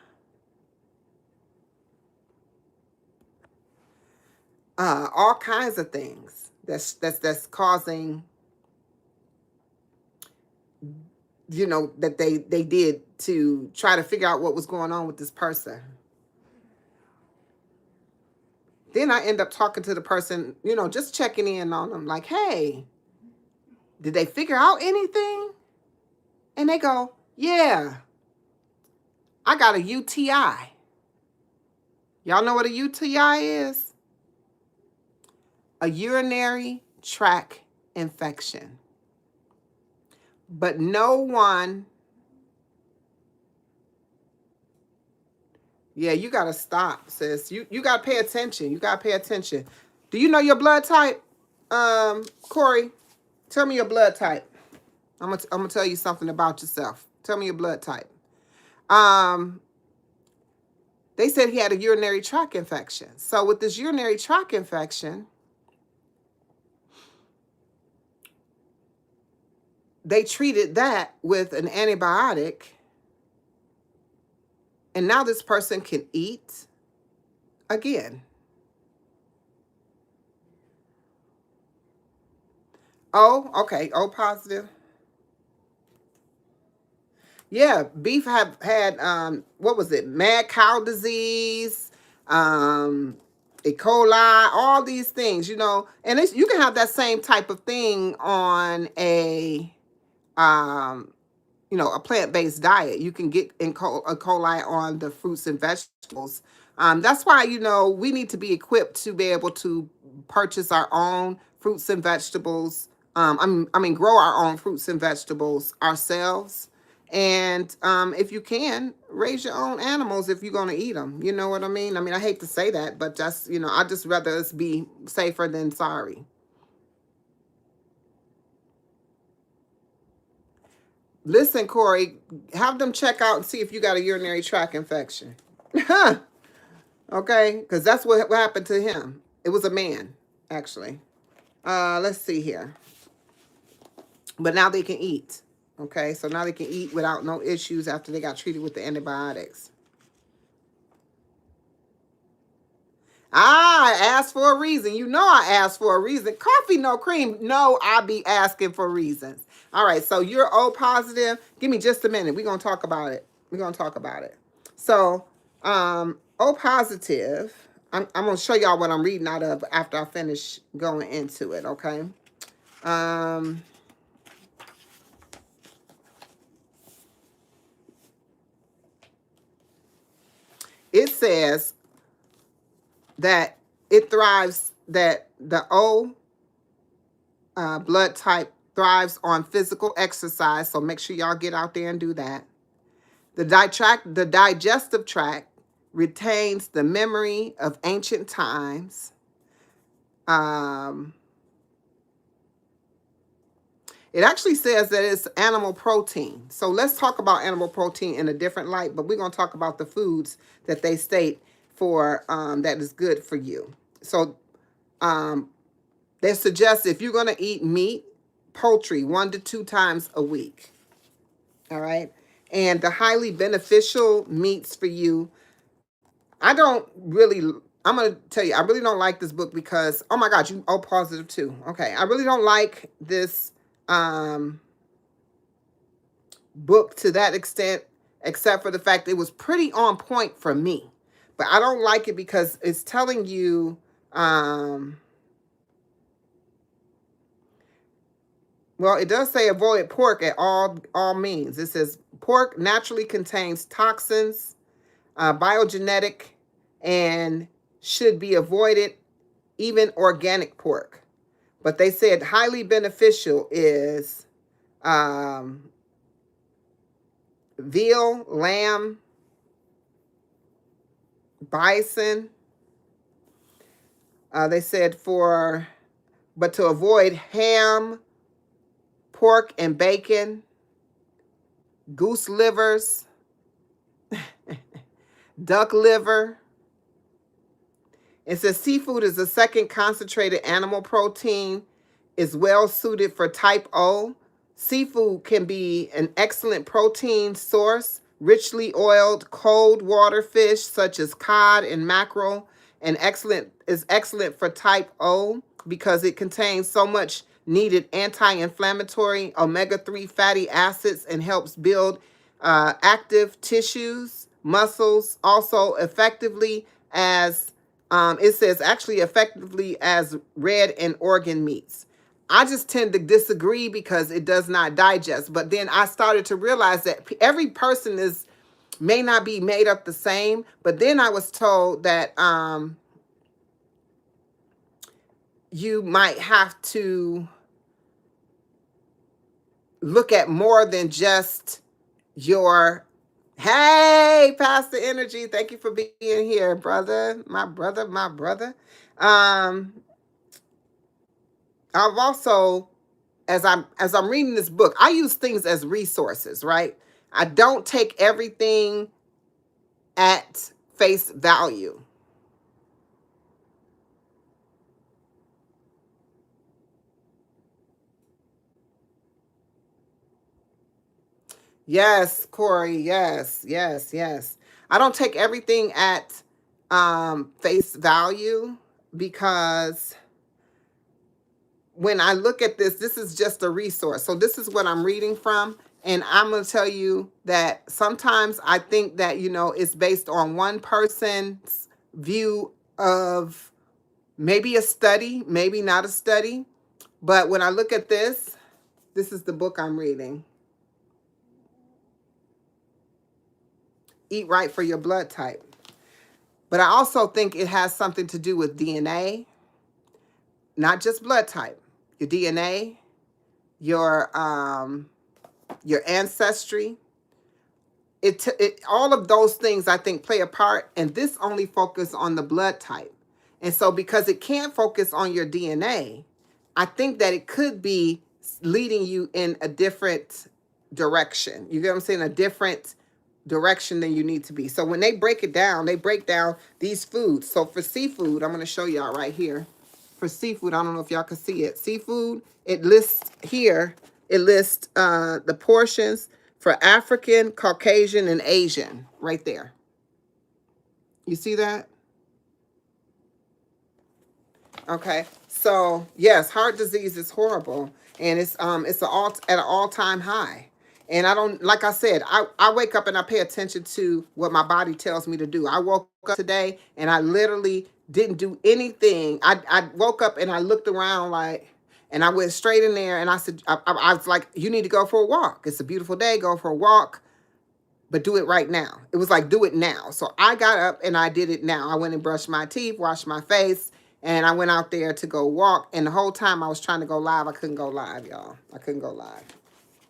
kinds of things that's causing, you know, that they did to try to figure out what was going on with this person. Then I end up talking to the person, you know, just checking in on them, like, hey, did they figure out anything? And they go, yeah, I got a UTI. Y'all know what a UTI is? A urinary tract infection. But no one, yeah, you got to stop, sis. You got to pay attention. You got to pay attention. Do you know your blood type, Corey? Tell me your blood type. I'm gonna tell you something about yourself. Tell me your blood type. Um, they said he had a urinary tract infection. So with this urinary tract infection, they treated that with an antibiotic, and now this person can eat again. Oh, okay. O positive. Yeah, beef have had what was it? Mad cow disease, E. coli, all these things, you know. And you can have that same type of thing on a um you know, a plant-based diet. You can get E. coli on the fruits and vegetables. That's why, you know, we need to be equipped to be able to purchase our own fruits and vegetables. I mean, grow our own fruits and vegetables ourselves. And if you can, raise your own animals if you're going to eat them. You know what I mean? I mean, I hate to say that, but just, you know, I just rather us be safer than sorry. Listen, Corey, have them check out and see if you got a urinary tract infection. Okay, because that's what happened to him. It was a man, actually. Let's see here. But now they can eat. Okay, so now they can eat without no issues after they got treated with the antibiotics. I asked for a reason. You know I asked for a reason. Coffee, no cream. No, I be asking for reasons. All right, so you're O positive. Give me just a minute. We're going to talk about it. We're going to talk about it. So, O positive, I'm going to show y'all what I'm reading out of after I finish going into it, okay? Um, it says that it thrives, that the O blood type thrives on physical exercise, so make sure y'all get out there and do that. The digestive tract retains the memory of ancient times. Um, It actually says that it's animal protein. So let's talk about animal protein in a different light, but we're going to talk about the foods that they state for that is good for you. So um, they suggest if you're going to eat meat, poultry 1 to 2 times a week. All right. And the highly beneficial meats for you, I don't really, I'm going to tell you, I really don't like this book because, oh my God, you, oh, positive too. Okay. I really don't like this book to that extent, except for the fact it was pretty on point for me. But I don't like it because it's telling you, well, it does say avoid pork at all means. It says pork naturally contains toxins, biogenetic, and should be avoided, even organic pork. But they said highly beneficial is veal, lamb, bison. They said but to avoid ham, pork and bacon, goose livers, duck liver. It says seafood is the second concentrated animal protein, is well suited for type O. Seafood can be an excellent protein source, richly oiled cold water fish such as cod and mackerel, and is excellent for type O because it contains so much needed anti-inflammatory omega-3 fatty acids and helps build active tissues, muscles, also effectively as it says actually effectively as red and organ meats. I just tend to disagree because it does not digest. But then I started to realize that every person may not be made up the same. But then I was told that you might have to look at more than just your, hey, Pastor Energy, thank you for being here, brother, my brother, my brother. I've also, as I'm reading this book, I use things as resources, right? I don't take everything at face value. Yes, Corey. Yes, yes, yes. I don't take everything at face value because when I look at this, this is just a resource. So this is what I'm reading from. And I'm going to tell you that sometimes I think that, it's based on one person's view of maybe a study, maybe not a study. But when I look at this is the book I'm reading. Eat Right for Your Blood Type. But I also think it has something to do with DNA, not just blood type. Your DNA, your ancestry, all of those things I think play a part, and this only focus on the blood type. And so because it can't focus on your DNA, I think that it could be leading you in a different direction. You get what I'm saying? A different direction than you need to be. So when they break it down, they break down these foods. So for seafood, I'm going to show y'all right here. For seafood, I don't know if y'all can see it. Seafood, it lists here, it lists the portions for African, Caucasian, and Asian right there. You see that? Okay. So yes, heart disease is horrible, and it's at an all-time high. And I don't, like I said, I wake up and I pay attention to what my body tells me to do. I woke up today and I literally didn't do anything. I woke up and I looked around and I went straight in there and I said, I was like, you need to go for a walk. It's a beautiful day. Go for a walk, but do it right now. It was like, do it now. So I got up and I did it now. I went and brushed my teeth, washed my face, and I went out there to go walk. And the whole time I was trying to go live, I couldn't go live, y'all. I couldn't go live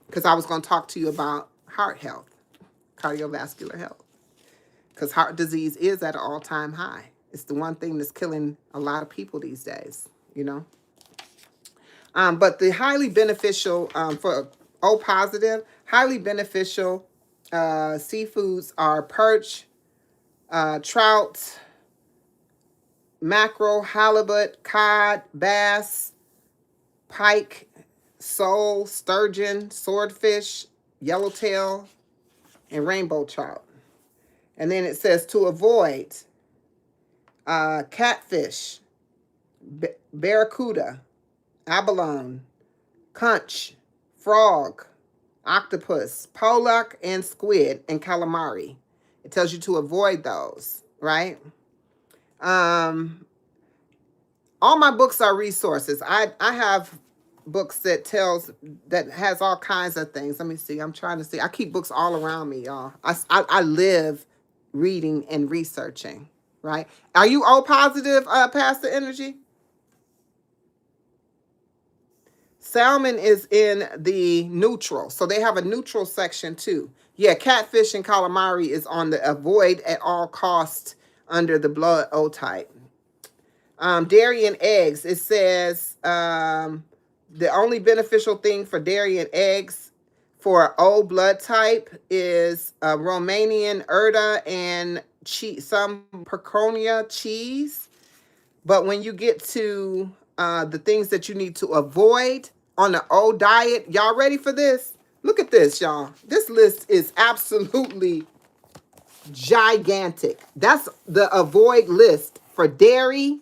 because I was going to talk to you about heart health, cardiovascular health, because heart disease is at an all-time high. It's the one thing that's killing a lot of people these days, But the highly beneficial for O positive, highly beneficial seafoods are perch, trout, mackerel, halibut, cod, bass, pike, sole, sturgeon, swordfish, yellowtail, and rainbow trout. And then it says to avoid catfish, barracuda, abalone, conch, frog, octopus, pollock, and squid, and calamari. It tells you to avoid those, right? Um, all my books are resources. I have books that has all kinds of things. Let me see. I'm trying to see. I keep books all around me, y'all. I live reading and researching, right? Are you O positive, Pastor Energy? Salmon is in the neutral. So they have a neutral section too. Yeah, catfish and calamari is on the avoid at all costs under the blood O type. Dairy and eggs. It says the only beneficial thing for dairy and eggs for O blood type is Romanian Erda and cheese, some Perconia cheese. But when you get to the things that you need to avoid on the O diet, y'all ready for this? Look at this, y'all. This list is absolutely gigantic. That's the avoid list for dairy.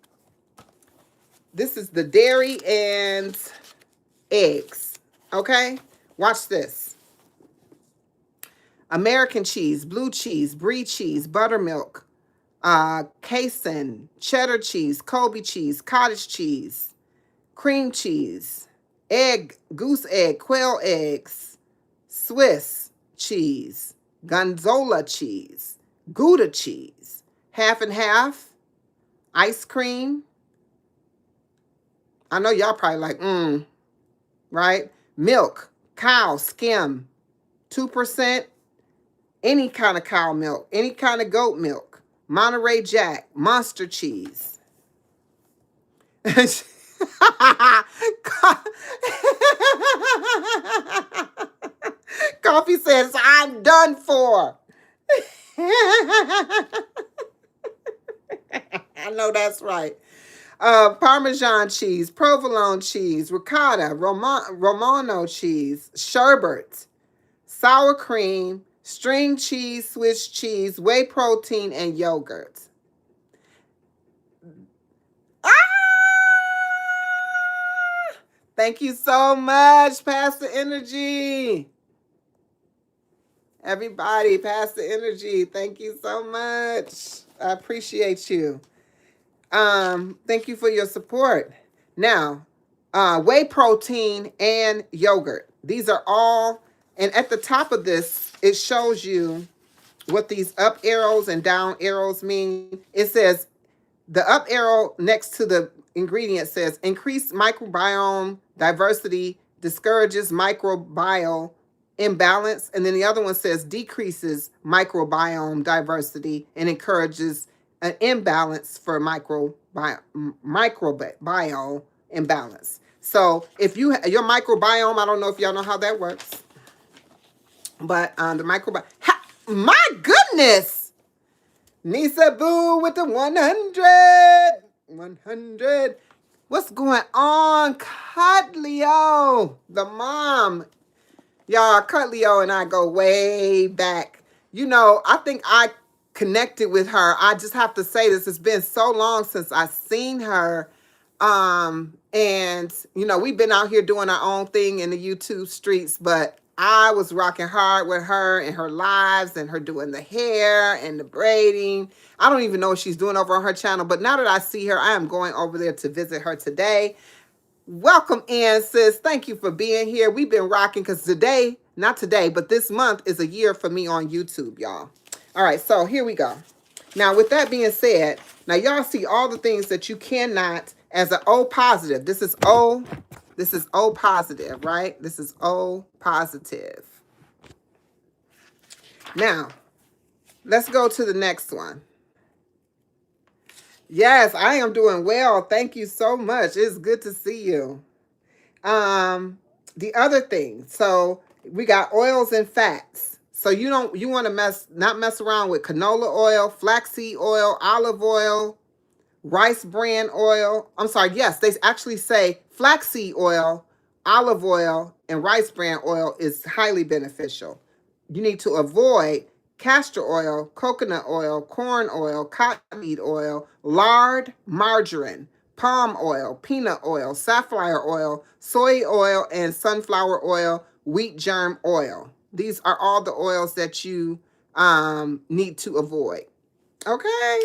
This is the dairy and eggs. Okay? Watch this. American cheese, blue cheese, brie cheese, buttermilk, casein, cheddar cheese, Colby cheese, cottage cheese, cream cheese, egg, goose egg, quail eggs, Swiss cheese, Gonzola cheese, Gouda cheese, half and half, ice cream. I know y'all probably like, right? Milk, cow, skim, 2%, any kind of cow milk, any kind of goat milk, Monterey Jack, monster cheese. Coffee says, I'm done for. I know that's right. Parmesan cheese, provolone cheese, ricotta, Romano cheese, sherbet, sour cream, string cheese, Swiss cheese, whey protein, and yogurt. Ah! Thank you so much, Pastor Energy. Everybody, Pastor Energy, thank you so much. I appreciate you. Thank you for your support. Now, whey protein and yogurt. These are all, and at the top of this, it shows you what these up arrows and down arrows mean. It says the up arrow next to the ingredient says increased microbiome diversity discourages microbiome imbalance. And then the other one says decreases microbiome diversity and encourages an imbalance for microbiome imbalance. So if your microbiome, I don't know if y'all know how that works, but the microbiome, my goodness, Nisa Boo with the 100. 100. What's going on, Cutleo, the mom? Y'all, Cutleo and I go way back. You know, I think I connected with her. I just have to say this. It's been so long since I've seen her. And, you know, we've been out here doing our own thing in the YouTube streets, but I was rocking hard with her and her lives and her doing the hair and the braiding. I don't even know what she's doing over on her channel, but now that I see her, I am going over there to visit her today. Welcome in, sis. Thank you for being here. We've been rocking because not today, but this month is a year for me on YouTube, y'all. All right, so here we go. Now, with that being said, now y'all see all the things that you cannot as an O positive. This is O positive, right? This is O positive. Now, let's go to the next one. Yes, I am doing well. Thank you so much. It's good to see you. Um, the other thing, so we got oils and fats. So you want to not mess around with canola oil, flaxseed oil, olive oil, rice bran oil. I'm sorry, yes, they actually say flaxseed oil, olive oil, and rice bran oil is highly beneficial. You need to avoid castor oil, coconut oil, corn oil, cottonseed oil, lard, margarine, palm oil, peanut oil, safflower oil, soy oil, and sunflower oil, wheat germ oil. These are all the oils that you need to avoid. Okay.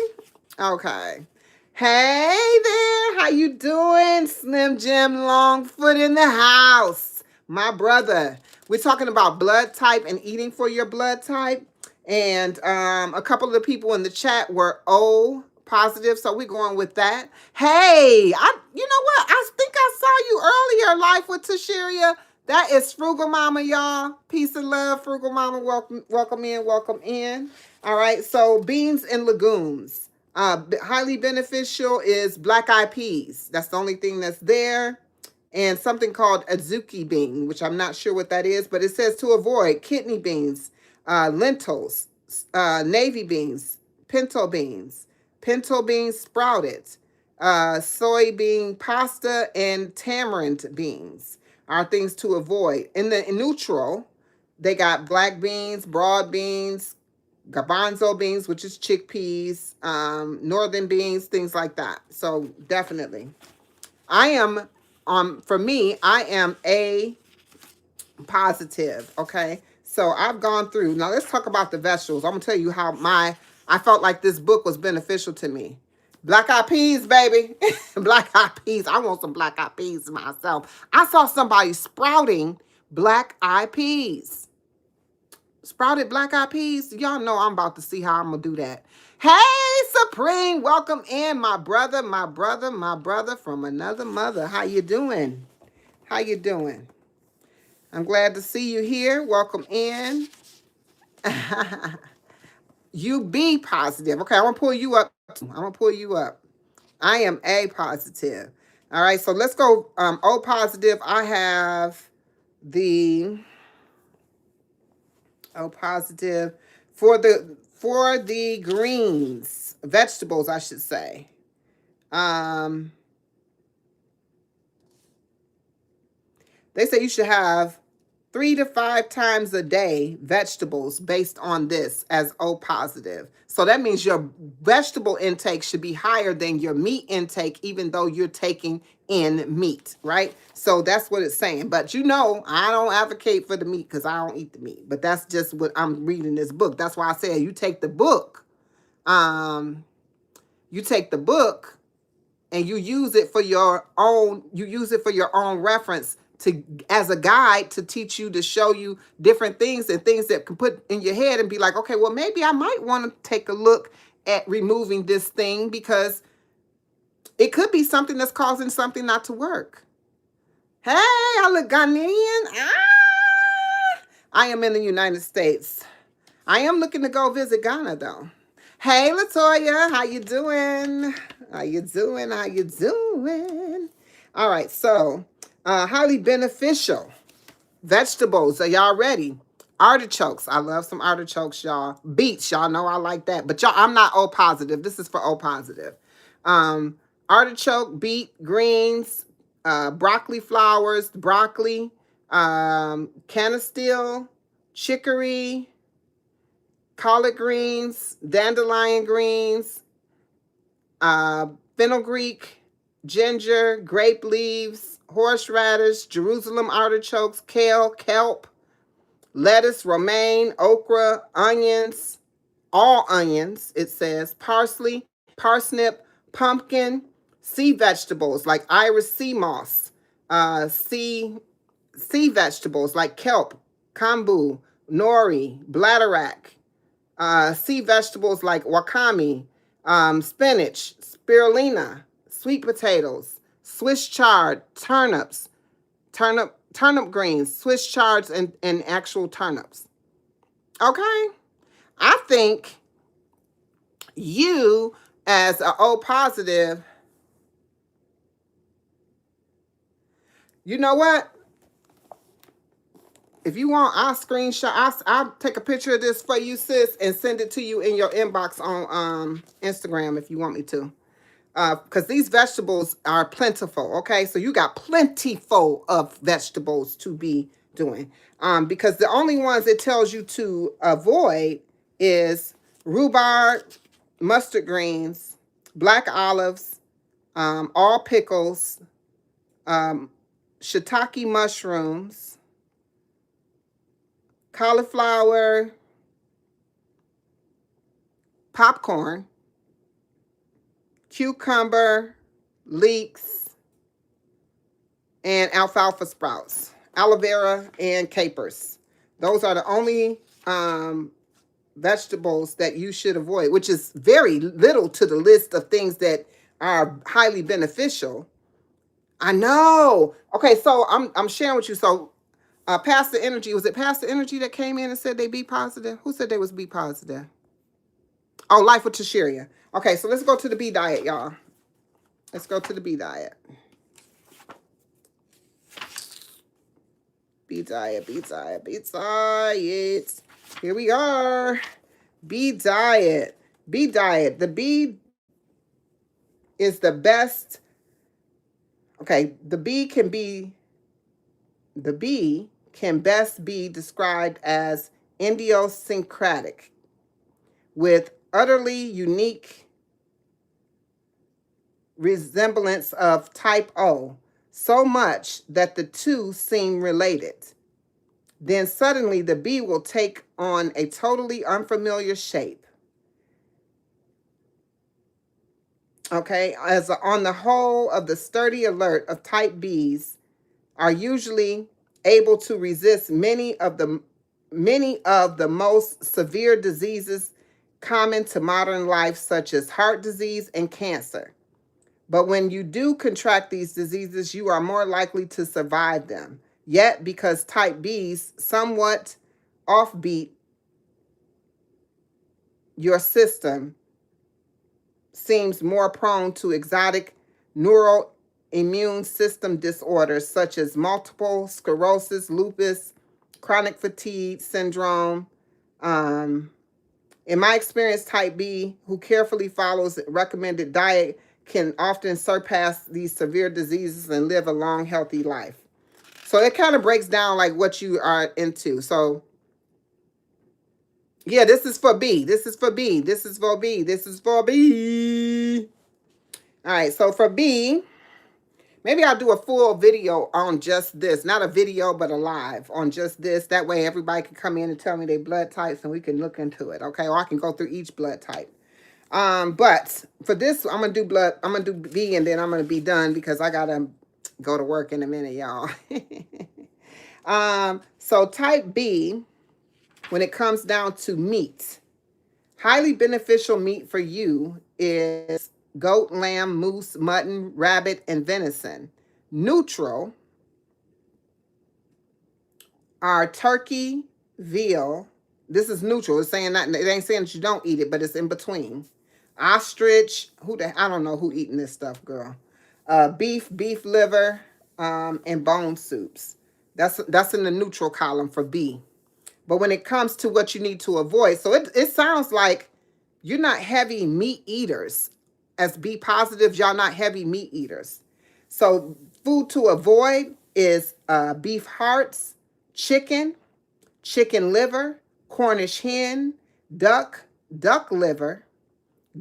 Okay. Hey there, how you doing? Slim Jim Longfoot in the house. My brother. We're talking about blood type and eating for your blood type. And a couple of the people in the chat were O positive, so we're going with that. Hey, you know what? I think I saw you earlier, Life with Tashiria. That is Frugal Mama, y'all. Peace and love, Frugal Mama. Welcome, welcome in, welcome in. All right, so beans and legumes. Highly beneficial is black eyed peas. That's the only thing that's there. And something called azuki bean, which I'm not sure what that is, but it says to avoid kidney beans, lentils, navy beans, pinto beans sprouted, soybean pasta, and tamarind beans are things to avoid. In neutral, they got black beans, broad beans, garbanzo beans, which is chickpeas, northern beans, things like that. So definitely, I am for me, I am a positive. Okay, so I've gone through. Now let's talk about the vegetables. I'm gonna tell you how I felt like this book was beneficial to me. Black eyed peas, baby. Black eyed peas. I want some black eyed peas myself. I saw somebody sprouting black eyed peas. Sprouted black eyed peas. Y'all know I'm about to see how I'm gonna do that. Hey, Supreme, welcome in, my brother, my brother, my brother from another mother. How you doing? How you doing? I'm glad to see you here. Welcome in. You be positive. Okay, I'm gonna pull you up. I'm gonna pull you up. I am A positive. All right, so let's go. O positive. I have the O positive for the greens, vegetables, I should say. Um, they say you should have 3 to 5 times a day vegetables based on this as O positive. So that means your vegetable intake should be higher than your meat intake, even though you're taking in meat, right? So that's what it's saying. But you know, I don't advocate for the meat because I don't eat the meat. But that's just what I'm reading this book. That's why I said you take the book. You take the book and you use it for your own. You use it for your own reference to as a guide to teach you, to show you different things and things that can put in your head and be like, okay, well maybe I might want to take a look at removing this thing because it could be something that's causing something not to work. Hey, I look Ghanaian. I am in the United States. I am looking to go visit Ghana though. Hey, Latoya, how you doing? How you doing? How you doing? All right, so highly beneficial vegetables. Are y'all ready? Artichokes. I love some artichokes, y'all. Beets, y'all know I like that. But y'all, I'm not O positive. This is for O positive. Artichoke, beet, greens, broccoli flowers, broccoli, canasteel, chicory, collard greens, dandelion greens, fenugreek, ginger, grape leaves, horseradish, Jerusalem artichokes, kale, kelp, lettuce, romaine, okra, onions, all onions, it says, parsley, parsnip, pumpkin, sea vegetables like Irish sea moss, sea vegetables like kelp, kombu, nori, bladderwrack, sea vegetables like wakame, spinach, spirulina, sweet potatoes, Swiss chard, turnips, turnip greens, Swiss chards, and actual turnips. Okay? I think you, as an O positive, You know what? If you want, I'll screenshot. I'll take a picture of this for you, sis, and send it to you in your inbox on Instagram if you want me to. Because these vegetables are plentiful. Okay, so you got plentiful of vegetables to be doing. Because the only ones it tells you to avoid is rhubarb, mustard greens, black olives, all pickles, um, shiitake mushrooms, cauliflower, popcorn, cucumber, leeks, and alfalfa sprouts, aloe vera, and capers. Those are the only vegetables that you should avoid, which is very little to the list of things that are highly beneficial. I know. Okay, so I'm sharing with you. So Pastor Energy, was it Pastor Energy that came in and said they be positive? Who said they was be positive? Oh, Life with Tashiria. Okay, so let's go to the B diet, y'all. Let's go to the B diet. B diet, B diet, B diet. Here we are. B diet. B diet. The B is the best. Okay, the B can best be described as idiosyncratic, with utterly unique resemblance of type O, so much that the two seem related. Then suddenly the B will take on a totally unfamiliar shape. Okay, as on the whole of the sturdy alert of type Bs are usually able to resist many of the most severe diseases common to modern life, such as heart disease and cancer. But when you do contract these diseases, you are more likely to survive them. Yet, because type Bs somewhat offbeat your system seems more prone to exotic neuroimmune system disorders such as multiple sclerosis, lupus, chronic fatigue syndrome. In my experience, type B, who carefully follows recommended diet, can often surpass these severe diseases and live a long, healthy life. So it kind of breaks down like what you are into. So yeah, this is for B. This is for B. This is for B. This is for B. All right, so for B, maybe I'll do a full video on just this. Not a video, but a live on just this. That way everybody can come in and tell me their blood types and we can look into it, okay? Or I can go through each blood type. But for this, I'm gonna do B and then I'm gonna be done because I gotta go to work in a minute, y'all. So type B, when it comes down to meat, highly beneficial meat for you is goat, lamb, moose, mutton, rabbit, and venison. Neutral are turkey, veal. This is neutral. It's saying that it ain't saying that you don't eat it, but it's in between. Ostrich, I don't know who eating this stuff, girl. Beef liver, and bone soups. That's in the neutral column for B. But when it comes to what you need to avoid, so it sounds like you're not heavy meat eaters. As B positive, y'all not heavy meat eaters. So food to avoid is beef hearts, chicken liver, Cornish hen, duck liver,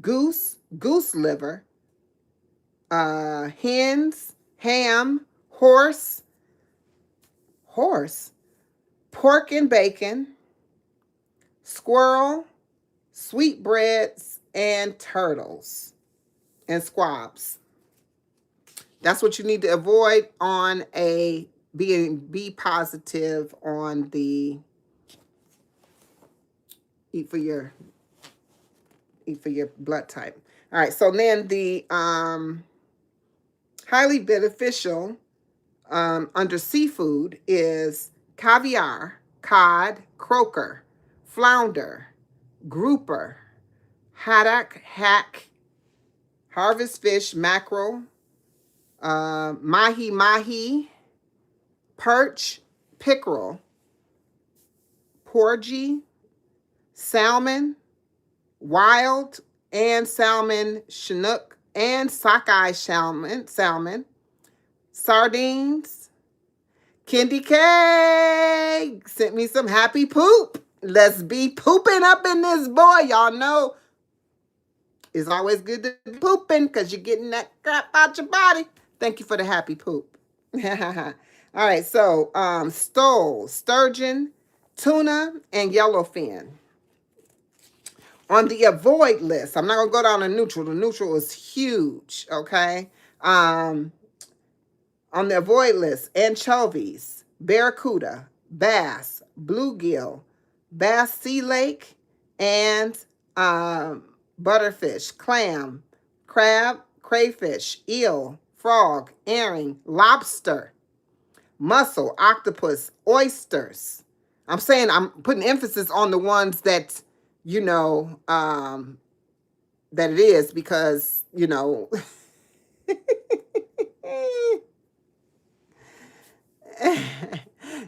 goose liver, hens, ham, horse, pork and bacon, squirrel, sweetbreads, and turtles, and squabs. That's what you need to avoid on a being B positive on the eat for your blood type. All right, so then the highly beneficial under seafood is caviar, cod, croaker, flounder, grouper, haddock, hack, harvest fish, mackerel, mahi, perch, pickerel, porgy, salmon, wild and salmon, chinook and sockeye salmon, sardines. Candy K sent me some happy poop. Let's be pooping up in this boy. Y'all know it's always good to be pooping because you're getting that crap out your body. Thank you for the happy poop. All right, so stole, sturgeon, tuna, and yellowfin. On the avoid list, I'm not going to go down to neutral. The neutral is huge, okay? On the avoid list, anchovies, barracuda, bass, bluegill, bass sea lake, and butterfish, clam, crab, crayfish, eel, frog, herring, lobster, mussel, octopus, oysters. I'm saying I'm putting emphasis on the ones that, you know, that it is because, you know,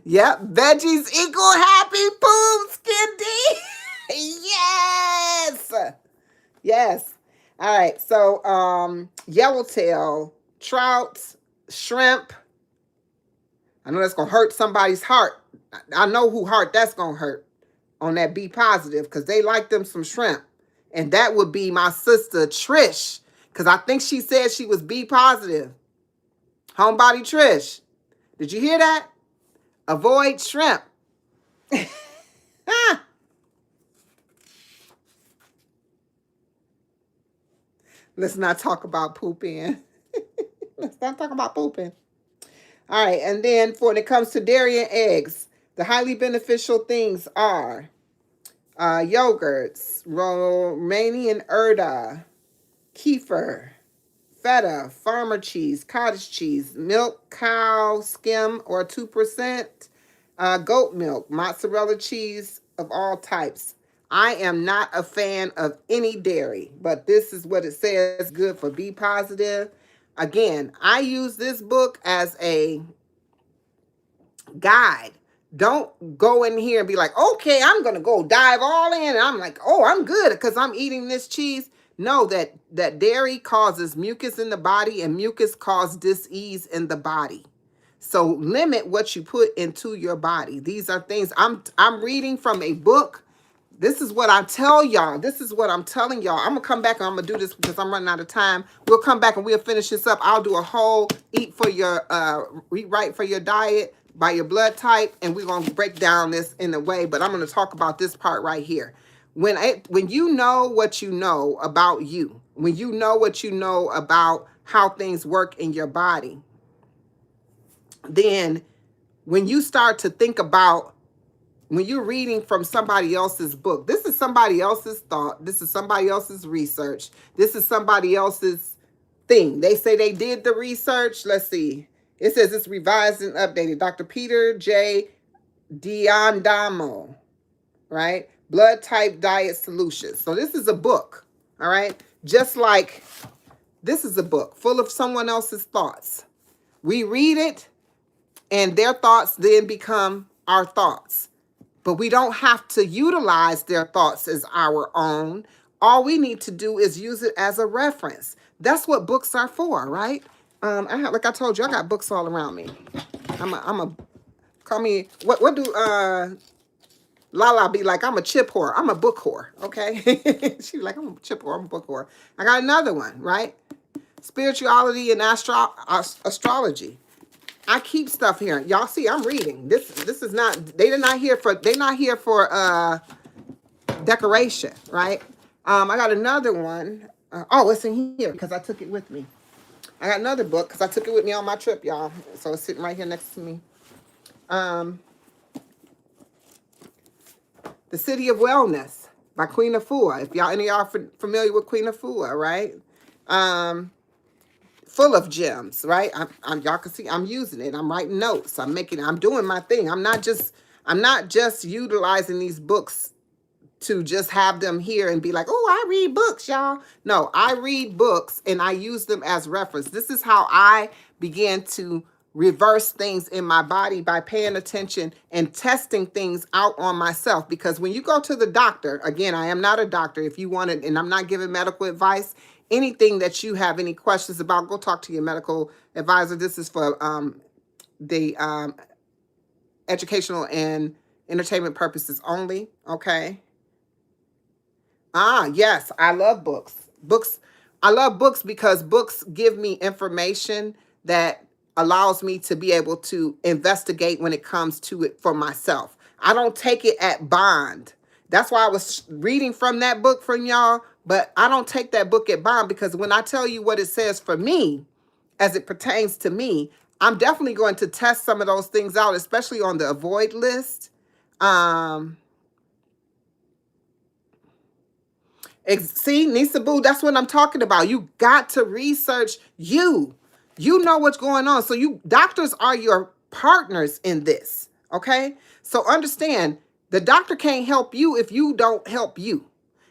yep, veggies equal happy poops, Kendi. Yes. Yes. All right. So, yellowtail, trout, shrimp. I know that's going to hurt somebody's heart. I know who heart that's going to hurt on that B positive because they like them some shrimp. And that would be my sister Trish because I think she said she was B positive. Homebody Trish. Did you hear that? Avoid shrimp. Let's not talk about pooping. Let's not talk about pooping. All right, and then when it comes to dairy and eggs, the highly beneficial things are yogurts, Romanian Erda, kefir, feta, farmer cheese, cottage cheese, milk, cow, skim or 2%, goat milk, mozzarella cheese of all types. I am not a fan of any dairy, but this is what it says, good for B positive. Again, I use this book as a guide. Don't go in here and be like, okay, I'm going to go dive all in. And I'm like, oh, I'm good because I'm eating this cheese. Know that dairy causes mucus in the body and mucus causes dis-ease in the body. So limit what you put into your body. These are things I'm reading from a book. This is what I tell y'all. This is what I'm telling y'all. I'm going to come back and I'm going to do this because I'm running out of time. We'll come back and we'll finish this up. I'll do a whole eat right for your diet by your blood type. And we're going to break down this in a way. But I'm going to talk about this part right here. When you know what you know about you, when you know what you know about how things work in your body, then when you start to think about when you're reading from somebody else's book, this is somebody else's thought. This is somebody else's research. This is somebody else's thing. They say they did the research. Let's see. It says it's revised and updated. Dr. Peter J. Diondamo, right? Blood Type Diet Solutions. So this is a book, all right? Just like this is a book full of someone else's thoughts. We read it, and their thoughts then become our thoughts. But we don't have to utilize their thoughts as our own. All we need to do is use it as a reference. That's what books are for, right? Like I told you, I got books all around me. Call me, what do Lala be like? I'm a chip whore. I'm a book whore, okay? She's like, I'm a chip whore, I'm a book whore. I got another one, right? Spirituality and astrology. I keep stuff here. Y'all see, I'm reading. This is not, they're not here for decoration, right? I got another one. It's in here because I took it with me. I got another book because I took it with me on my trip, y'all. So it's sitting right here next to me. The City of Wellness by Queen Afua. If any of y'all familiar with Queen Afua, right? Full of gems, right? Y'all can see I'm using it. I'm writing notes. I'm doing my thing. I'm not just utilizing these books to just have them here and be like, oh, I read books, y'all. No, I read books and I use them as reference. This is how I began to reverse things in my body by paying attention and testing things out on myself. Because when you go to the doctor, again, I am not a doctor. If you want it, and I'm not giving medical advice, anything that you have any questions about, go talk to your medical advisor. This is for the educational and entertainment purposes only. Okay. Yes, I love books. I love books because books give me information that allows me to be able to investigate when it comes to it for myself. I don't take it at bond. That's why I was reading from that book from y'all, but I don't take that book at bond, because when I tell you what it says for me, as it pertains to me, I'm definitely going to test some of those things out, especially on the avoid list. See, Nisa Boo, that's what I'm talking about. You got to research you. You know what's going on. So doctors are your partners in this. Okay. So understand, the doctor can't help you if you don't help you.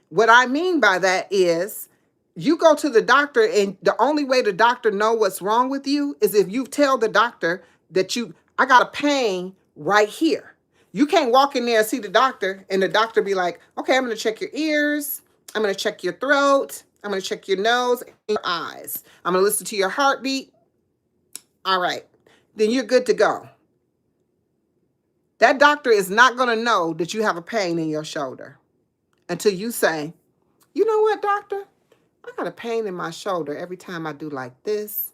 What I mean by that is, you go to the doctor, and the only way the doctor know what's wrong with you is if you tell the doctor that I got a pain right here. You can't walk in there and see the doctor and the doctor be like, okay, I'm going to check your ears. I'm going to check your throat. I'm going to check your nose and your eyes. I'm going to listen to your heartbeat. All right. Then you're good to go. That doctor is not going to know that you have a pain in your shoulder until you say, you know what, doctor? I got a pain in my shoulder every time I do like this,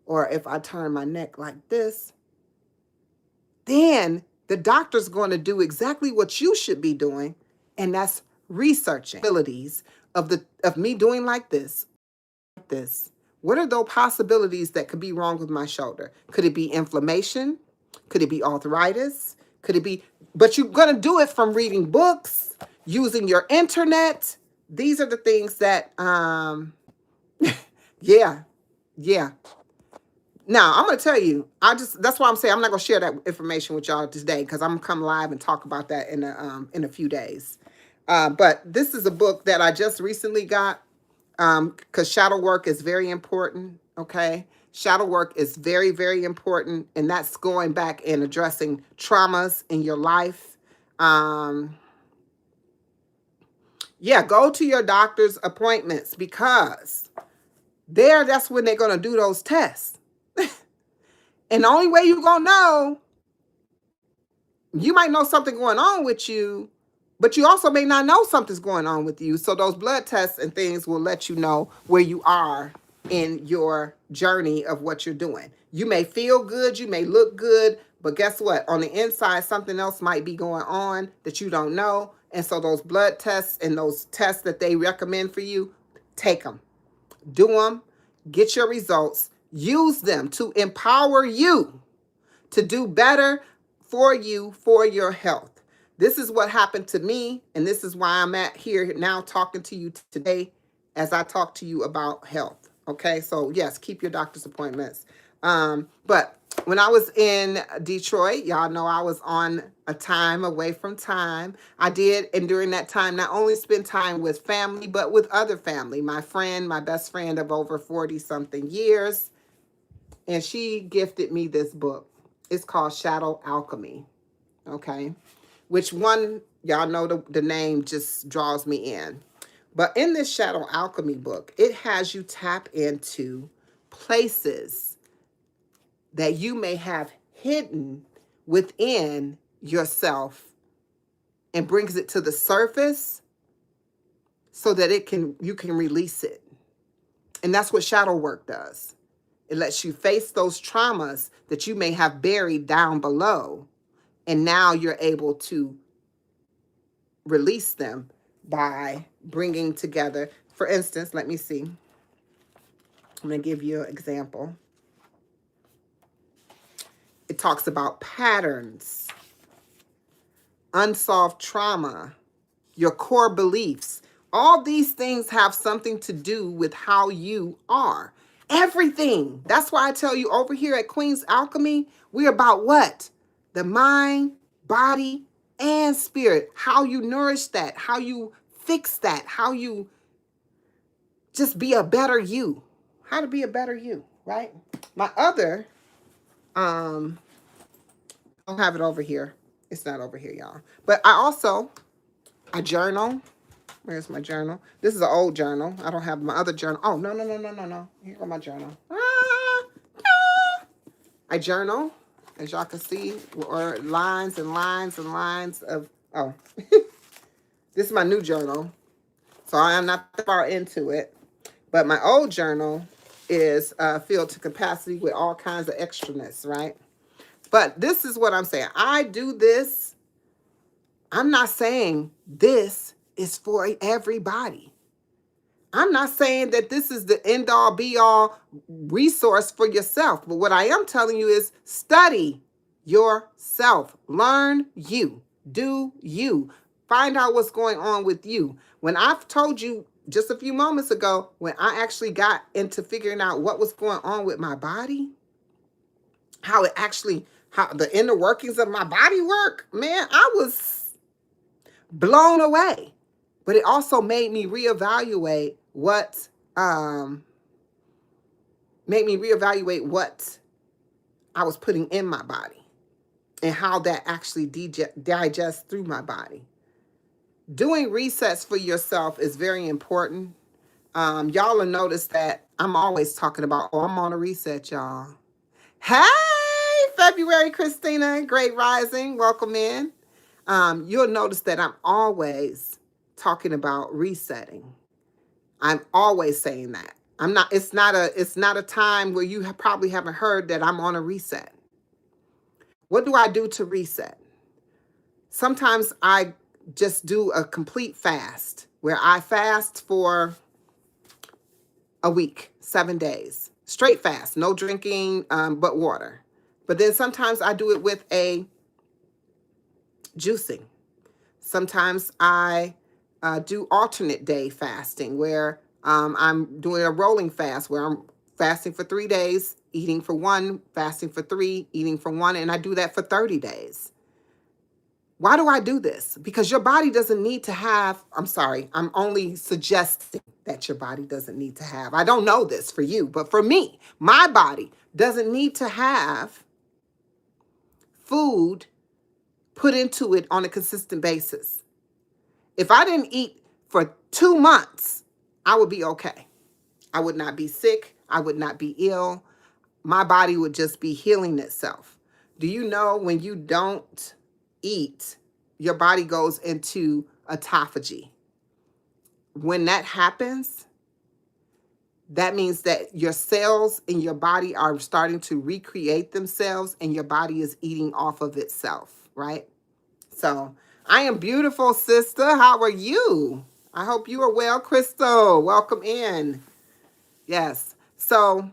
or if I turn my neck like this. Then the doctor's going to do exactly what you should be doing, and that's researching abilities of me doing like this. What are those possibilities that could be wrong with my shoulder? Could it be inflammation? Could it be arthritis? Could it be, but you're going to do it from reading books, using your internet. These are the things that, yeah. Now, I'm going to tell you, that's why I'm saying I'm not going to share that information with y'all today, because I'm going to come live and talk about that in a few days. But this is a book that I just recently got, because shadow work is very important, okay? Shadow work is very, very important, and that's going back and addressing traumas in your life. Yeah, go to your doctor's appointments, because that's when they're going to do those tests. And the only way you're going to know, you might know something going on with you, but you also may not know something's going on with you. So those blood tests and things will let you know where you are in your journey of what you're doing. You may feel good, you may look good, but guess what? On the inside, something else might be going on that you don't know. And so those blood tests and those tests that they recommend for you, take them, do them, get your results, use them to empower you to do better for you, for your health. This is what happened to me, and this is why I'm at here now talking to you today as I talk to you about health. Okay, so yes, keep your doctor's appointments. But when I was in Detroit, y'all know I was on a time away from time. I did, and during that time, not only spend time with family, but with other family. My friend, my best friend of over 40-something years, and she gifted me this book. It's called Shadow Alchemy, okay? Which one, y'all know the name just draws me in. But in this Shadow Alchemy book, it has you tap into places that you may have hidden within yourself, and brings it to the surface so that you can release it. And that's what shadow work does. It lets you face those traumas that you may have buried down below, and now you're able to release them by bringing together. For instance, let me see. I'm going to give you an example. It talks about patterns, unsolved trauma, your core beliefs. All these things have something to do with how you are. Everything. That's why I tell you, over here at Queen's Alchemy, we're about what? The mind, body, and spirit. How you nourish that, how you fix that, how you just be a better you. How to be a better you, right? My other Um, I don't have it over here. It's not over here, y'all. But I journal. Where's my journal? This is an old journal. I don't have my other journal. Oh, no, no, no, no, no, no. Here go my journal. I journal, as y'all can see, or lines and lines and lines of, oh, this is my new journal. So I am not that far into it. But my old journal is filled to capacity with all kinds of extraness, right? But this is what I'm saying. I do this. I'm not saying this is for everybody. I'm not saying that this is the end all be all resource for yourself. But what I am telling you is study yourself. Learn you. Do you. Find out what's going on with you. When I've told you just a few moments ago, when I actually got into figuring out what was going on with my body, how the inner workings of my body work, man, I was blown away. But it also made me reevaluate um what I was putting in my body and how that actually digests through my body. Doing resets for yourself is very important. Y'all will notice that I'm always talking about, oh, I'm on a reset, y'all. Hey, February, Christina, Great Rising, welcome in. You'll notice that I'm always talking about resetting. I'm always saying that. It's not a time where you probably haven't heard that I'm on a reset. What do I do to reset? Sometimes I just do a complete fast where I fast for a week, 7 days, straight fast, no drinking, but water. But then sometimes I do it with a juicing. Sometimes I do alternate day fasting where I'm doing a rolling fast where I'm fasting for 3 days, eating for 1, fasting for 3, eating for 1, and I do that for 30 days. Why do I do this? Because your body doesn't need to have, I'm only suggesting that your body doesn't need to have. I don't know this for you, but for me, my body doesn't need to have food put into it on a consistent basis. If I didn't eat for 2 months, I would be okay. I would not be sick. I would not be ill. My body would just be healing itself. Do you know when you don't eat, your body goes into autophagy? When that happens, that means that your cells in your body are starting to recreate themselves and your body is eating off of itself, right? So I am beautiful, sister. How are you? I hope you are well. Crystal, welcome in. Yes. So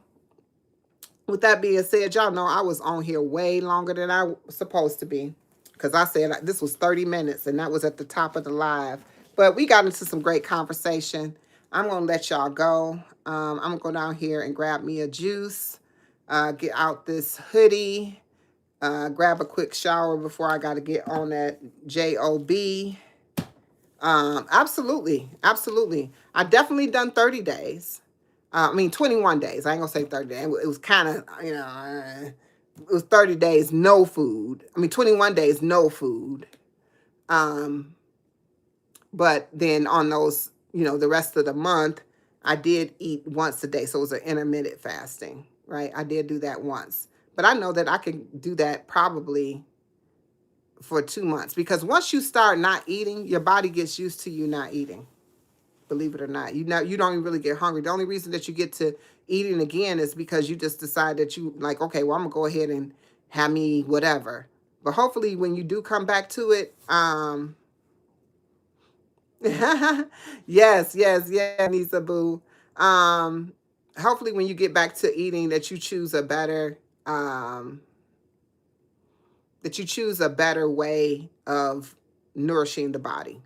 with that being said, y'all know I was on here way longer than I was supposed to be because I said this was 30 minutes and that was at the top of the live. But we got into some great conversation. I'm going to let y'all go. I'm going to go down here and grab me a juice, get out this hoodie, grab a quick shower before I got to get on that job. Absolutely. Absolutely. I definitely done 30 days. 21 days. I ain't gonna say 30 days. It was kind of, it was 30 days, no food. 21 days, no food. But then on those, the rest of the month, I did eat once a day. So it was an intermittent fasting, right? I did do that once. But I know that I can do that probably for 2 months because once you start not eating, your body gets used to you not eating. Believe it or not, you don't even really get hungry. The only reason that you get to eating again is because you just decide that you like, okay, well, I'm gonna go ahead and have me whatever. But hopefully when you do come back to it, yes, Nisa Boo. Hopefully when you get back to eating that you choose a better way of nourishing the body.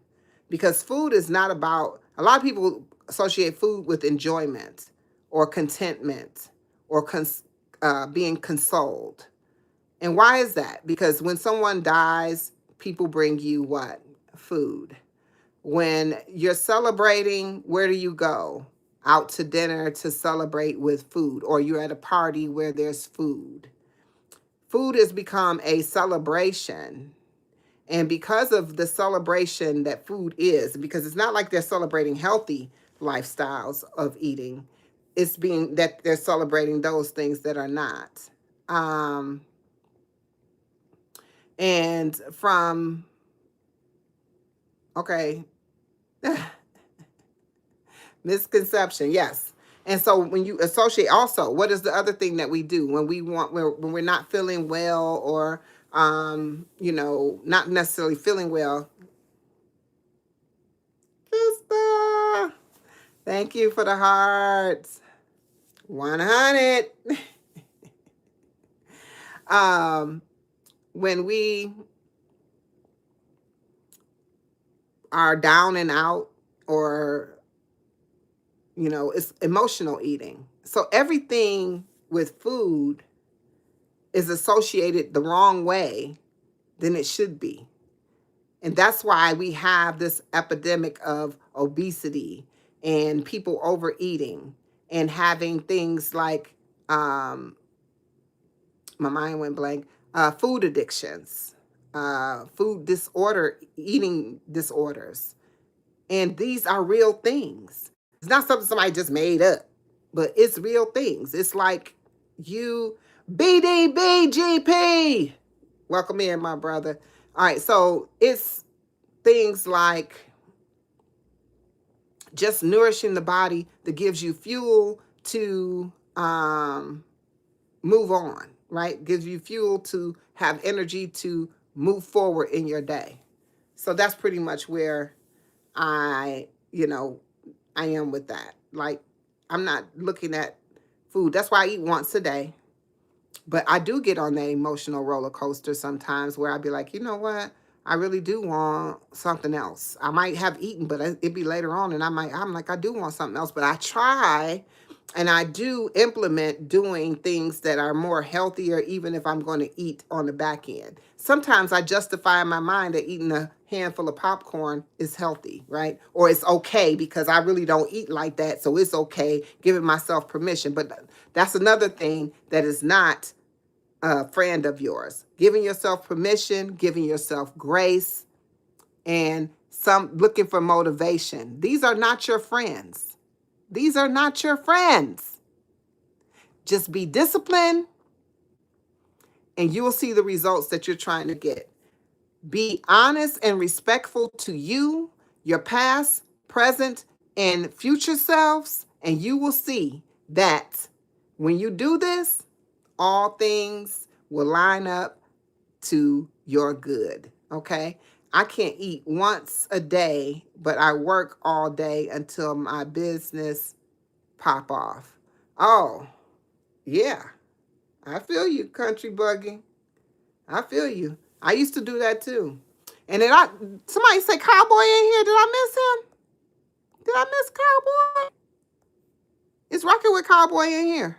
Because food is not about, a lot of people associate food with enjoyment or contentment or being consoled. And why is that? Because when someone dies, people bring you what? Food. When you're celebrating, where do you go? Out to dinner to celebrate with food, or you're at a party where there's food. Food has become a celebration. And because of the celebration that food is, because it's not like they're celebrating healthy lifestyles of eating, it's being that they're celebrating those things that are not. Um, and from, okay, misconception, yes. And so when you associate, also, what is the other thing that we do when we want, when we're not feeling well, or not necessarily feeling well? Krista, thank you for the hearts. 100. um, when we are down and out, or it's emotional eating. So everything with food is associated the wrong way than it should be. And that's why we have this epidemic of obesity and people overeating and having things like, my mind went blank, food addictions, food disorder, eating disorders. And these are real things. It's not something somebody just made up, but it's real things. It's like you, BDBGP. Welcome in, my brother. All right, so it's things like just nourishing the body that gives you fuel to move on, right? Gives you fuel to have energy to move forward in your day. So that's pretty much where I, I am with that. Like, I'm not looking at food. That's why I eat once a day. But I do get on that emotional roller coaster sometimes where I'd be like, you know what? I really do want something else. I might have eaten, but it'd be later on, and I'm like, I do want something else. But I try, and I do implement doing things that are more healthier, even if I'm going to eat on the back end. Sometimes I justify in my mind that eating a handful of popcorn is healthy, right? Or it's okay because I really don't eat like that, so it's okay, giving myself permission. But that's another thing that is not a friend of yours. Giving yourself permission, giving yourself grace, and some looking for motivation. These are not your friends. These are not your friends. Just be disciplined and you will see the results that you're trying to get. Be honest and respectful to you, your past, present, and future selves, and you will see that when you do this, all things will line up to your good. Okay? I can't eat once a day, but I work all day until my business pop off. Oh, yeah. I feel you, country buggy. I feel you. I used to do that too. And then somebody say Cowboy in here. Did I miss him? Did I miss Cowboy? Is Rockin' with Cowboy in here?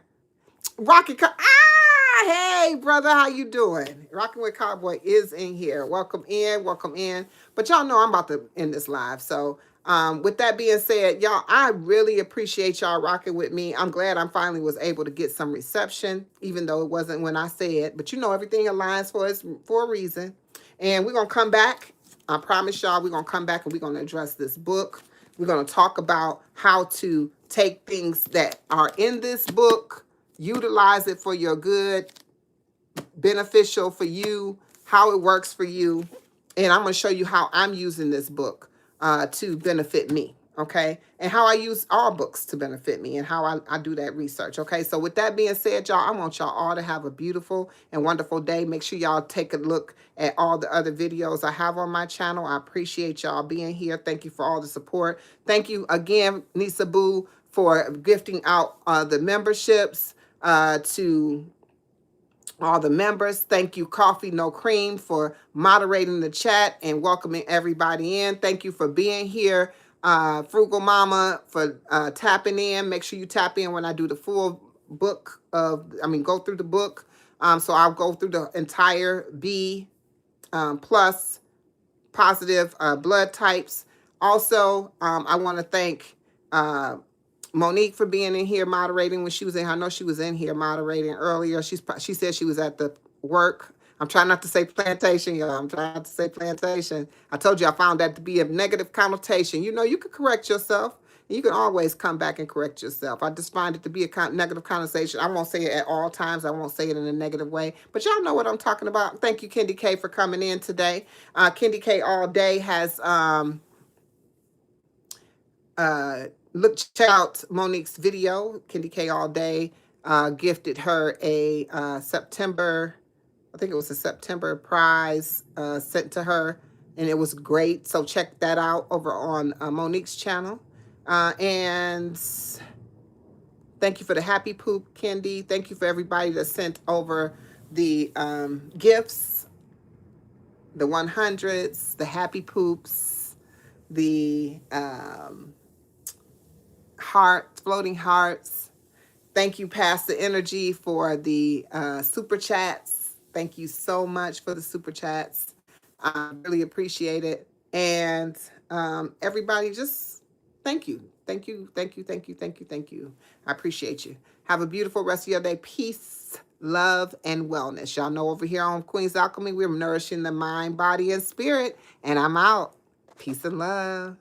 Hey brother, how you doing? Rocking with Cowboy is in here. Welcome in, welcome in. But y'all know I'm about to end this live. So with that being said, y'all, I really appreciate y'all rocking with me. I'm glad I finally was able to get some reception, even though it wasn't when I said. But everything aligns for us for a reason. And we're gonna come back. I promise y'all, we're gonna come back and we're gonna address this book. We're gonna talk about how to take things that are in this book, utilize it for your good, beneficial for you, how it works for you. And I'm going to show you how I'm using this book to benefit me. Okay. And how I use all books to benefit me and how I do that research. Okay. So with that being said, y'all, I want y'all all to have a beautiful and wonderful day. Make sure y'all take a look at all the other videos I have on my channel. I appreciate y'all being here. Thank you for all the support. Thank you again, Nisa Boo, for gifting out the memberships to all the members. Thank you, Coffee No Cream, for moderating the chat and welcoming everybody in. Thank you for being here. Frugal Mama for tapping in. Make sure you tap in when I do the full book go through the book. So I'll go through the entire B plus positive blood types. Also, I want to thank Monique for being in here moderating when she was in. I know she was in here moderating earlier. She said she was at the work. I'm trying not to say plantation, y'all. I'm trying not to say plantation. I told you I found that to be a negative connotation. You know, you can correct yourself. You can always come back and correct yourself. I just find it to be a negative connotation. I won't say it at all times. I won't say it in a negative way. But y'all know what I'm talking about. Thank you, Kendi K, for coming in today. Kendi K all day has look check out Monique's video. Kendi K all day gifted her a September, I think it was a September prize sent to her, and it was great. So check that out over on Monique's channel. And thank you for the happy poop, Kendi. Thank you for everybody that sent over the gifts, the 100s, the happy poops, the hearts, floating hearts. Thank you, Pastor Energy, for the super chats. Thank you so much for the super chats. I really appreciate it. And everybody, just thank you. Thank you, thank you, thank you, thank you, thank you. I appreciate you. Have a beautiful rest of your day. Peace, love, and wellness. Y'all know over here on Queen's Alchemy, we're nourishing the mind, body, and spirit. And I'm out. Peace and love.